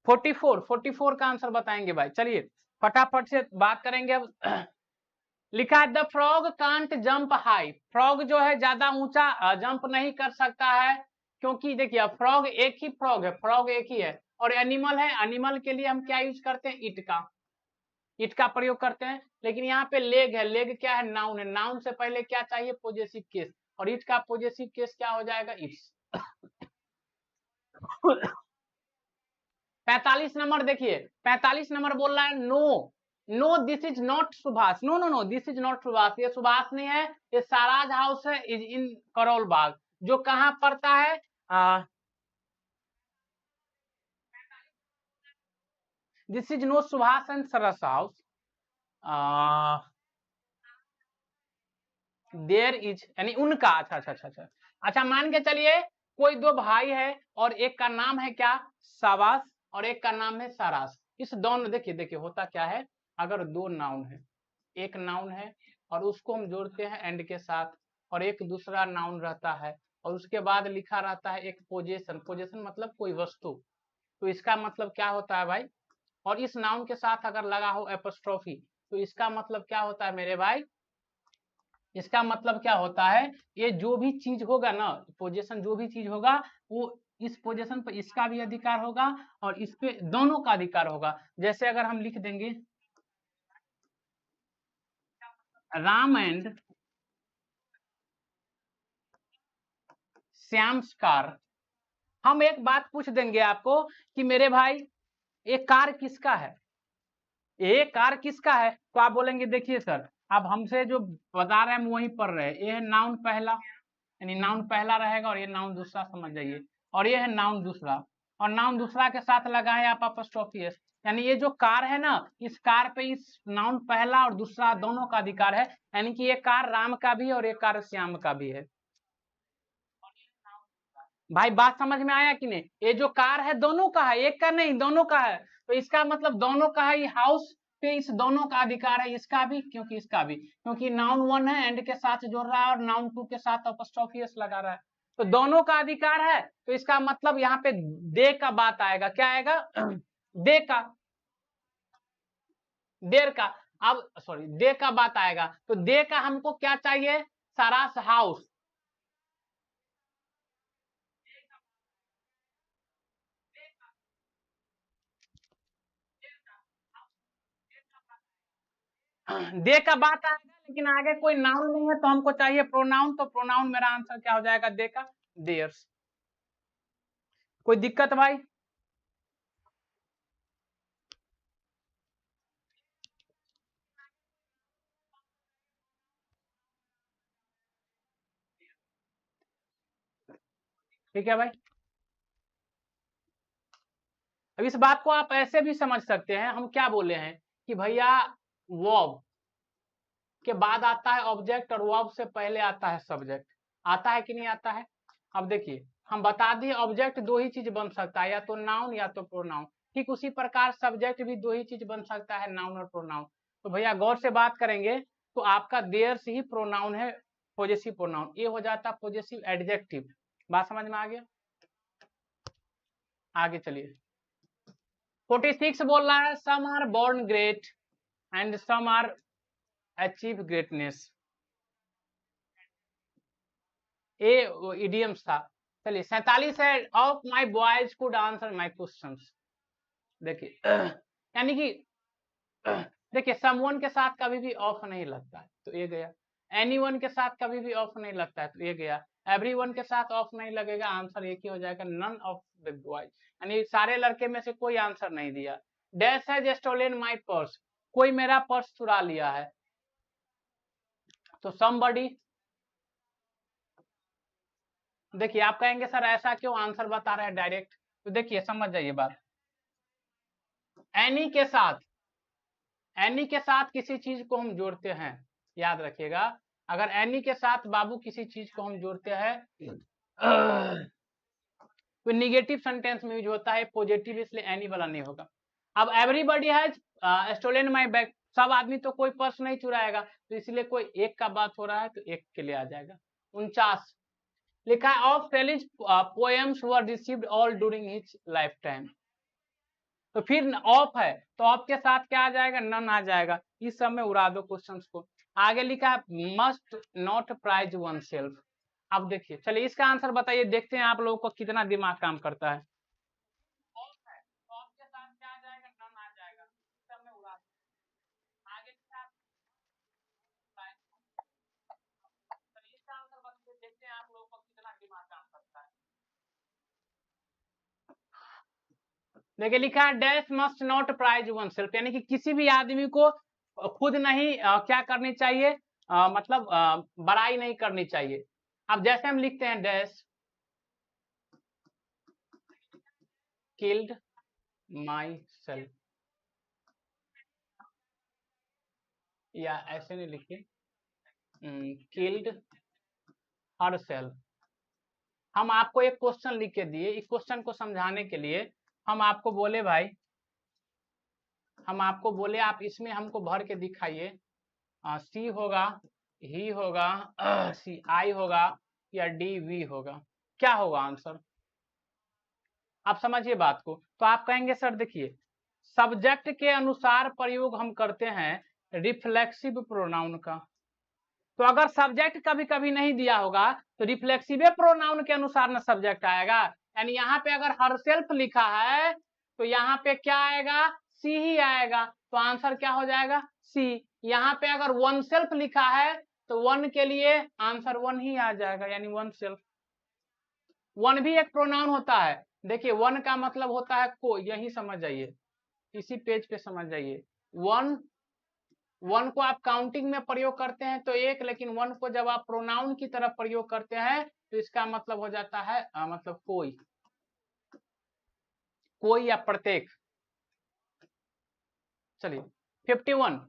फोर्टी फोर का आंसर बताएंगे भाई, चलिए फटाफट से बात करेंगे अब लिखा है the frog can't jump high, frog जो है ज्यादा ऊंचा जंप नहीं कर सकता है, क्योंकि देखिए फ्रॉग एक ही फ्रॉग है, फ्रॉग एक ही है, और एनिमल है, एनिमल के लिए हम क्या यूज करते हैं इट का, इट का प्रयोग करते हैं, लेकिन यहाँ पे लेग है, लेग क्या है नाउन है, नाउन से पहले क्या चाहिए पॉजेसिव केस, और इट का पॉजेसिव केस क्या हो जाएगा इट्स। 45 नंबर देखिए 45 नंबर बोल रहा है no, no this is not Subhash, no no no this is not Subhash, ये सुभाष नहीं है, ये साराज हाउस है, इज इन करोल बाग, जो कहाँ पड़ता है this is no Subhash and Sara's house, there is यानी उनका, अच्छा अच्छा अच्छा अच्छा अच्छा मान के चलिए कोई दो भाई है और एक का नाम है क्या शाबाश और एक का नाम है सारास, इस दोनों देखिए देखिए होता क्या है, अगर दो नाउन है, एक नाउन है और उसको हम जोड़ते हैं एंड के साथ, और एक दूसरा नाउन रहता है और उसके बाद लिखा रहता है एक पोजेशन, पोजेशन मतलब कोई वस्तु, तो इसका मतलब क्या होता है भाई, और इस नाउन के साथ अगर लगा हो एपोस्ट्रोफी तो इसका मतलब क्या होता है मेरे भाई, इसका मतलब क्या होता है ये जो भी चीज होगा ना पोजीशन जो भी चीज होगा वो इस पोजीशन पर इसका भी अधिकार होगा और इस पे दोनों का अधिकार होगा, जैसे अगर हम लिख देंगे राम एंड श्याम्स कार, हम एक बात पूछ देंगे आपको कि मेरे भाई ये कार किसका है, ये कार किसका है, तो आप बोलेंगे देखिए सर अब हमसे जो बता रहे हैं हम वही पढ़ रहे हैं, ये है नाउन पहला, यानी नाउन पहला रहेगा और ये नाउन दूसरा समझ जाइए, और ये है नाउन दूसरा, और नाउन दूसरा के साथ लगा है आप अपॉस्ट्रोफी एस, यानी ये जो कार है ना, इस कार पे इस नाउन पहला और दूसरा दोनों का अधिकार है, यानी कि ये कार राम का भी और ये कार श्याम का भी है। भाई बात समझ में आया कि नहीं? ये जो कार है दोनों का है, एक का नहीं, दोनों का है, तो इसका मतलब दोनों का है। ये हाउस पे इस दोनों का अधिकार है, इसका भी क्योंकि इसका भी, क्योंकि नाउन वन है एंड के साथ जोड़ रहा है और नाउन टू के साथ अपॉस्ट्रोफी एस लगा रहा है, तो दोनों का अधिकार है। तो इसका मतलब यहाँ पे दे का बात आएगा, क्या आएगा? दे का, देर का, अब सॉरी दे का बात आएगा, तो दे का हमको क्या चाहिए? सारास हाउस। दे का बात आएगा, लेकिन आगे कोई नाउन नहीं है, तो हमको चाहिए प्रोनाउन, तो प्रोनाउन मेरा आंसर क्या हो जाएगा? दे का, देयर्स। कोई दिक्कत भाई? ठीक है भाई। अब इस बात को आप ऐसे भी समझ सकते हैं, हम क्या बोले हैं कि भैया वर्ब के बाद आता है ऑब्जेक्ट और वर्ब से पहले आता है सब्जेक्ट, आता है कि नहीं आता है? अब देखिए हम बता दिए ऑब्जेक्ट दो ही चीज बन सकता है, या तो नाउन या तो प्रोनाउन। ठीक उसी प्रकार सब्जेक्ट भी दो ही चीज बन सकता है, नाउन और प्रोनाउन। तो भैया गौर से बात करेंगे तो आपका देयर से ही प्रोनाउन है, पॉजेसिव प्रोनाउन, ये हो जाता है पॉजेसिव एडजेक्टिव। बात समझ में आ गया? आगे चलिए। 46 बोल रहा है some are born great and some are achieve greatness. ये इडियम्स था। चलिए 47 है, of my boys could answer my questions. देखिए यानी कि देखिए समवन के साथ कभी भी ऑफ नहीं लगता है, तो ये गया। एनीवन के साथ कभी भी ऑफ नहीं लगता है, तो ये गया। एवरीवन के साथ ऑफ नहीं लगेगा, आंसर एक ही हो जाएगा, नन ऑफ द बॉयज, यानी सारे लड़के में से कोई आंसर नहीं दिया। Dash has stolen my purse, कोई मेरा पर्स चुरा लिया है, तो समबडी। देखिए आप कहेंगे सर ऐसा क्यों, आंसर बता रहे हैं डायरेक्ट, तो देखिए समझ जाइए बात। एनी के साथ, एनी के साथ किसी चीज को हम जोड़ते हैं, याद रखिएगा, अगर एनी के साथ बाबू किसी चीज को हम जोड़ते हैं तो निगेटिव सेंटेंस में यूज होता है, पॉजिटिव इसलिए एनी वाला नहीं होगा। अब everybody has stolen my bag, सब आदमी तो कोई पर्स नहीं चुराएगा, तो इसलिए कोई एक का बात हो रहा है, तो एक के लिए आ जाएगा। 49 लिखा है of Felix poems were received all during his lifetime, तो फिर ऑफ है तो ऑफ के साथ क्या आ जाएगा? नन आ जाएगा। इस सब में उड़ा दो क्वेश्चंस को। आगे लिखा है must not praise oneself. अब देखिए चलिए इसका आंसर बताइए, देखते हैं आप लोगों को कितना दिमाग काम करता है। ऑफ है तो ऑफ के साथ क्या आ जाएगा? नन आ जाएगा। इस सब में उड़ा दो। आगे लिखा है चलिए इसका आंसर बताइए, देखते हैं आप लोगों को कितना दिमाग काम करता है। देखिए लिखा है dash must not praise oneself, यानी कि किसी भी आदमी को खुद नहीं क्या करनी चाहिए, मतलब बड़ाई नहीं करनी चाहिए। अब जैसे हम लिखते हैं डैश किल्ड माई सेल्फ, या ऐसे नहीं लिखिए, किल्ड हर सेल्फ। हम आपको एक क्वेश्चन लिख के दिए, इस क्वेश्चन को समझाने के लिए हम आपको बोले भाई, हम आपको बोले आप इसमें हमको भर के दिखाइए, सी होगा, ही होगा, सी आई होगा, या डी वी होगा, क्या होगा आंसर? आप समझिए बात को। तो आप कहेंगे सर देखिए सब्जेक्ट के अनुसार प्रयोग हम करते हैं रिफ्लेक्सिव प्रोनाउन का, तो अगर सब्जेक्ट कभी कभी नहीं दिया होगा तो रिफ्लेक्सिव प्रोनाउन के अनुसार ना सब्जेक्ट आएगा, यानी यहाँ पे अगर हर सेल्फ लिखा है तो यहाँ पे क्या आएगा? सी ही आएगा, तो आंसर क्या हो जाएगा? सी। यहाँ पे अगर वन सेल्फ लिखा है तो वन के लिए आंसर वन ही आ जाएगा, यानी वन सेल्फ। वन भी एक प्रोनाउन होता है, देखिए वन का मतलब होता है को, यही समझ जाइए, इसी पेज पे समझ जाइए। वन, वन को आप काउंटिंग में प्रयोग करते हैं तो एक, लेकिन वन को जब आप प्रोनाउन की तरफ प्रयोग करते हैं तो इसका मतलब हो जाता है मतलब कोई। कोई या प्रत्येक। चलिए 51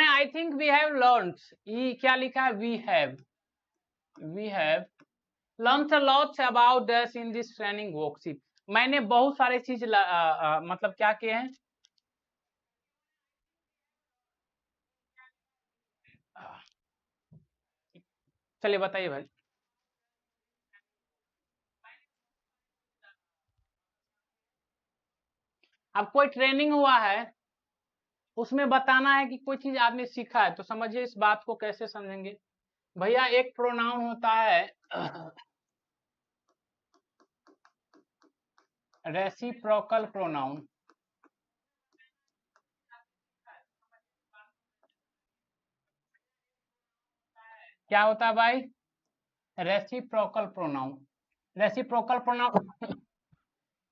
है। I think we have learn, ई क्या लिखा है, we have learn a lot about this in this training worksheet. मैंने बहुत सारे चीज मतलब क्या किए हैं, चलिए बताइए भाई। अब कोई ट्रेनिंग हुआ है, उसमें बताना है कि कोई चीज आदमी सीखा है, तो समझिए इस बात को कैसे समझेंगे भैया। एक प्रोनाउन होता है रेसिप्रोकल प्रोनाउन। क्या होता है भाई, रेसिप्रोकल प्रोनाउन। रेसिप्रोकल प्रोनाउन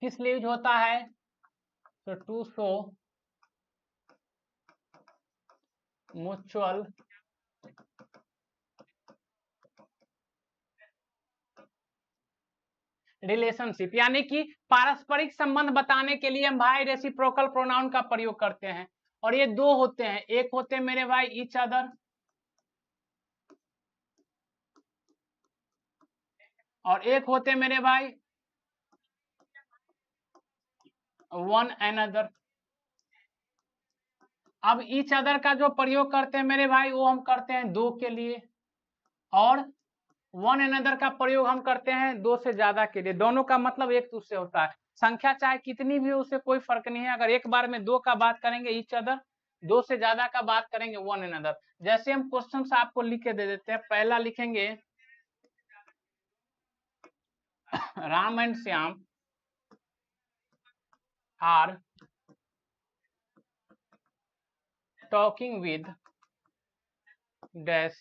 किस लिए यूज होता है, तो टू शो म्यूचुअल रिलेशनशिप, यानी कि पारस्परिक संबंध बताने के लिए हम भाई रेसिप्रोकल प्रोनाउन का प्रयोग करते हैं। और ये दो होते हैं, एक होते हैं मेरे भाई ईच अदर, और एक होते हैं मेरे भाई वन अनदर। अब ईच अदर का जो प्रयोग करते हैं मेरे भाई, वो हम करते हैं दो के लिए, और वन अनदर का प्रयोग हम करते हैं दो से ज्यादा के लिए। दोनों का मतलब एक दूसरे होता है। संख्या चाहे कितनी भी हो, उससे कोई फर्क नहीं है। अगर एक बार में दो का बात करेंगे ईच अदर, दो से ज्यादा का बात करेंगे वन अनदर। जैसे हम क्वेश्चन आपको लिख के दे देते हैं, पहला लिखेंगे Ram and Shyam are talking with dash,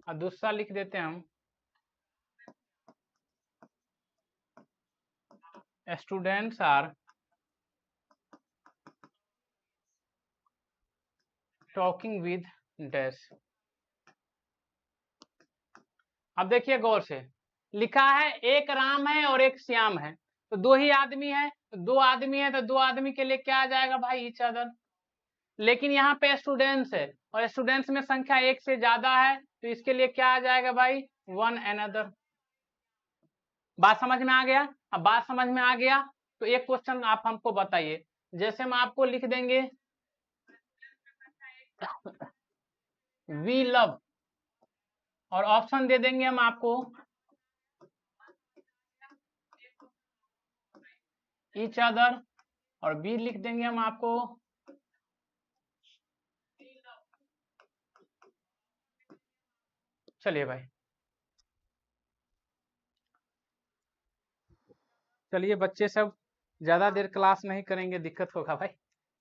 और दूसरा लिख देते हैं हम students are talking with dash. अब देखिए गौर से, लिखा है एक राम है और एक श्याम है, तो दो ही आदमी है, तो दो आदमी है, तो दो आदमी के लिए क्या आ जाएगा भाई, ईच अदर। लेकिन यहाँ पे स्टूडेंट्स है, और स्टूडेंट्स में संख्या एक से ज्यादा है, तो इसके लिए क्या आ जाएगा भाई, वन अनदर। बात समझ में आ गया। अब बात समझ में आ गया तो एक क्वेश्चन आप हमको बताइए। जैसे हम आपको लिख देंगे वी लव, और ऑप्शन दे देंगे हम आपको ईच अदर, और बी लिख देंगे हम आपको चलिए भाई, चलिए बच्चे सब ज्यादा देर क्लास नहीं करेंगे, दिक्कत होगा भाई।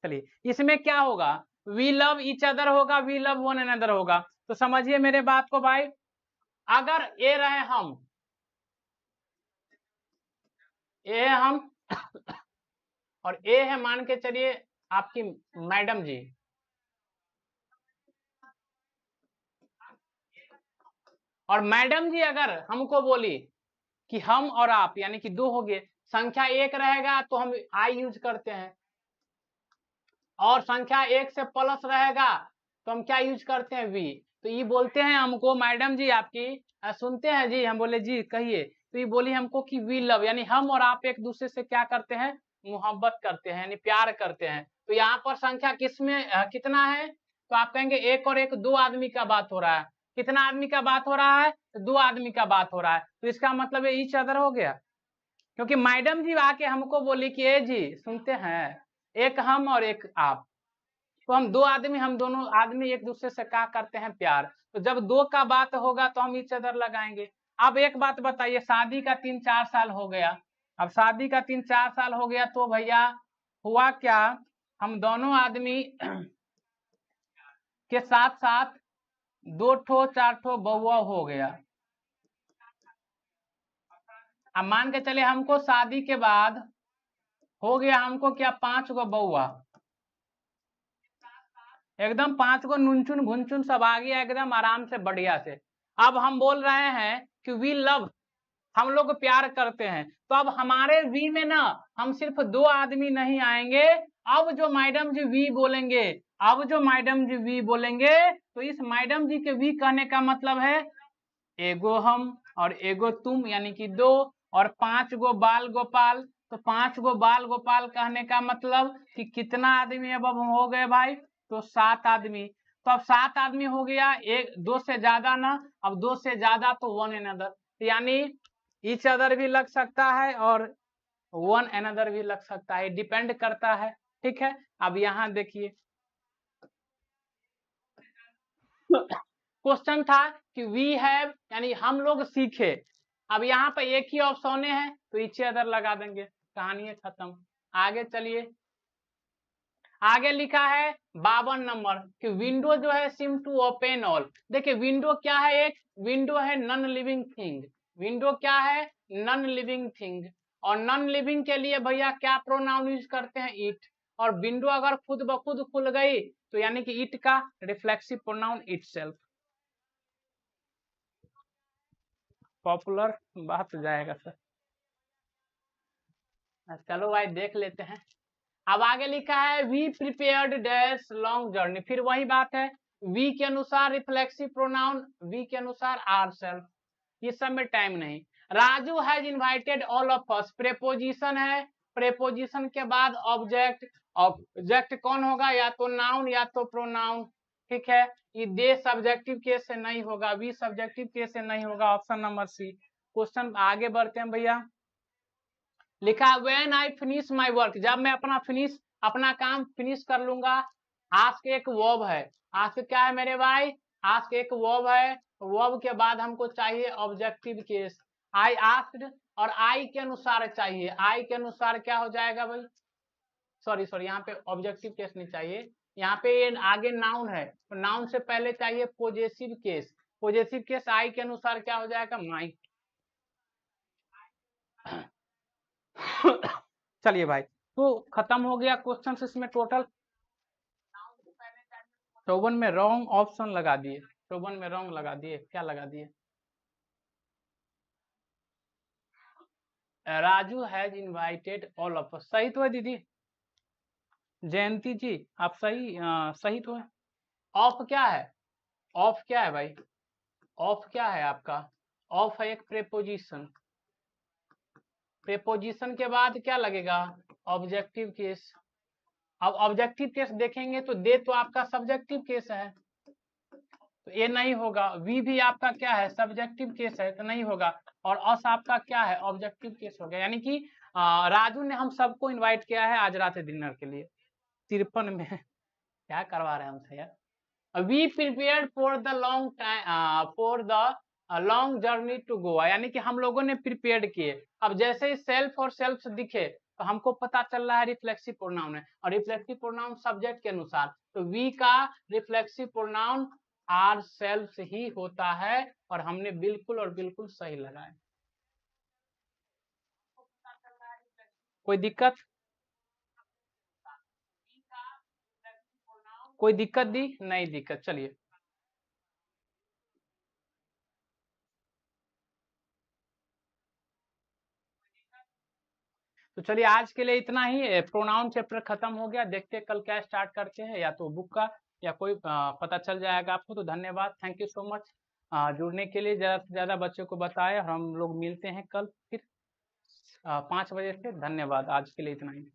चलिए इसमें क्या होगा, वी लव ईच अदर होगा, वी लव वन अनदर होगा। तो समझिए मेरे बात को भाई, अगर ए रहे हम, ए है हम और ए है मान के चलिए आपकी मैडम जी, और मैडम जी अगर हमको बोली कि हम और आप, यानी कि दो हो गए, संख्या एक रहेगा तो हम आई यूज करते हैं, और संख्या एक से प्लस रहेगा तो हम क्या यूज करते हैं, वी। तो ये बोलते हैं हमको मैडम जी आपकी, सुनते हैं जी, हम बोले जी कहिए, तो ये बोली हमको कि वी लव, यानी हम और आप एक दूसरे से क्या करते हैं, मोहब्बत करते हैं, यानी प्यार करते हैं। तो यहाँ पर संख्या किसमें कितना है, तो आप कहेंगे एक और एक, दो आदमी का बात हो रहा है। कितना आदमी का बात हो रहा है, तो दो आदमी का बात हो रहा है, तो इसका मतलब ये ईच अदर हो गया। क्योंकि मैडम जी आके हमको बोली कि ए जी सुनते हैं, एक हम और एक आप, तो हम दो आदमी, हम दोनों आदमी एक दूसरे से क्या करते हैं, प्यार। तो जब दो का बात होगा तो हम ईच अदर लगाएंगे। अब एक बात बताइए, शादी का 3-4 साल हो गया, अब शादी का 3-4 साल हो गया, तो भैया हुआ क्या, हम दोनों आदमी के साथ साथ दो ठो चार ठो बउआ हो गया। अब मान के चले हमको शादी के बाद हो गया हमको क्या, 5 गो बउआ, एकदम 5 गो नुनचुन घुनचुन सब आ गया एकदम आराम से बढ़िया से। अब हम बोल रहे हैं कि वी लव, हम लोग प्यार करते हैं। तो अब हमारे वी में ना हम सिर्फ 2 आदमी नहीं आएंगे, अब जो मैडम जी वी बोलेंगे, अब जो मैडम जी वी बोलेंगे, तो इस मैडम जी के वी कहने का मतलब है एगो हम और एगो तुम, यानी कि 2, और 5 गो बाल गोपाल। तो 5 गो बाल गोपाल कहने का मतलब कि कितना आदमी अब हो गए भाई, तो 7 आदमी। तो अब 7 आदमी हो गया, एक 2 से ज्यादा ना, अब 2 से ज्यादा तो 1 अनदर, यानी ईच अदर भी लग सकता है और 1 अनदर भी लग सकता है, डिपेंड करता है। ठीक है, अब यहाँ देखिए क्वेश्चन था कि वी हैव, यानी हम लोग सीखे। अब यहाँ पे एक ही ऑप्शन है तो ईच अदर लगा देंगे, कहानी है खत्म। आगे चलिए, आगे लिखा है 52 नंबर कि विंडो जो है सिम टू ओपन ऑल। देखिए विंडो क्या है, एक विंडो है नॉन लिविंग थिंग। विंडो क्या है, नॉन लिविंग थिंग। और नॉन लिविंग के लिए भैया क्या प्रोनाउन यूज करते हैं, इट। और विंडो अगर खुद ब खुद खुल गई तो यानी कि इट का रिफ्लेक्सिव प्रोनाउन इटसेल्फ। पॉपुलर बात जाएगा सर। चलो भाई देख लेते हैं। अब आगे लिखा है we prepared dash long journey, फिर वही बात है, वी के अनुसार रिफ्लेक्सिव प्रोनाउन, वी के अनुसार आर सेल्फ, ये सब में टाइम नहीं। Raju has invited all of us, preposition है, प्रेपोजिशन के बाद ऑब्जेक्ट, ऑब्जेक्ट कौन होगा, या तो नाउन या तो प्रोनाउन। ठीक है, ये दे सब्जेक्टिव केस से नहीं होगा, वी सब्जेक्टिव केस से नहीं होगा, ऑप्शन नंबर सी। क्वेश्चन आगे बढ़ते हैं भैया। लिखा when I finish my work, जब मैं अपना काम फिनिश कर लूंगा। आस्क एक वर्ब है, आस्क क्या है मेरे भाई, आस्क एक वर्ब है, वर्ब के बाद हमको चाहिए ऑब्जेक्टिव केस। आई आस्क्ड, और आई के अनुसार चाहिए, आई के अनुसार क्या हो जाएगा भाई, सॉरी यहाँ पे ऑब्जेक्टिव केस नहीं चाहिए, यहाँ पे आगे नाउन है, तो नाउन से पहले चाहिए possessive case. Possessive case I के अनुसार क्या हो जाएगा, माई। चलिए भाई, तो खत्म हो गया क्वेश्चन इसमें टोटल 54 में रॉन्ग ऑप्शन लगा दिए, 54 में रॉन्ग लगा दिए, क्या लगा दिए, Raju has invited all of us. सही तो है दीदी जयंती जी, आप सही तो है। ऑफ क्या है, ऑफ क्या है भाई, ऑफ क्या है आपका, ऑफ है एक प्रेपोजिशन, प्रेपोजिशन के बाद क्या लगेगा, ऑब्जेक्टिव केस। अब ऑब्जेक्टिव केस देखेंगे तो दे तो आपका सब्जेक्टिव केस है, तो ये नहीं होगा। वी भी आपका क्या है, सब्जेक्टिव केस है, तो नहीं होगा। और अस आपका क्या है, ऑब्जेक्टिव केस हो गया। यानी कि राजू ने हम सबको इनवाइट किया है आज रात डिनर के लिए। 53 में क्या करवा रहे हैं हमसे यार। We prepared for the long time, for the long journey to Goa, यानी कि हम लोगों ने प्रिपेयर्ड किए। अब जैसे ही सेल्फ और सेल्फ दिखे तो हमको पता चल रहा है रिफ्लेक्सिव प्रोनाउन है, और रिफ्लेक्सिव प्रोनाउन सब्जेक्ट के अनुसार, तो वी का रिफ्लेक्सिव प्रोनाउन आर सेल्फ ही होता है, और हमने बिल्कुल और बिल्कुल सही लगाया। कोई दिक्कत, कोई दिक्कत दी नहीं, दिक्कत चलिए। तो चलिए आज के लिए इतना ही, प्रोनाउन चैप्टर खत्म हो गया। देखते हैं कल क्या स्टार्ट करते हैं, या तो बुक का या कोई पता चल जाएगा आपको। तो धन्यवाद, थैंक यू सो मच जुड़ने के लिए। ज़्यादा से ज़्यादा बच्चों को बताएं, हम लोग मिलते हैं कल फिर 5 बजे से। धन्यवाद, आज के लिए इतना ही।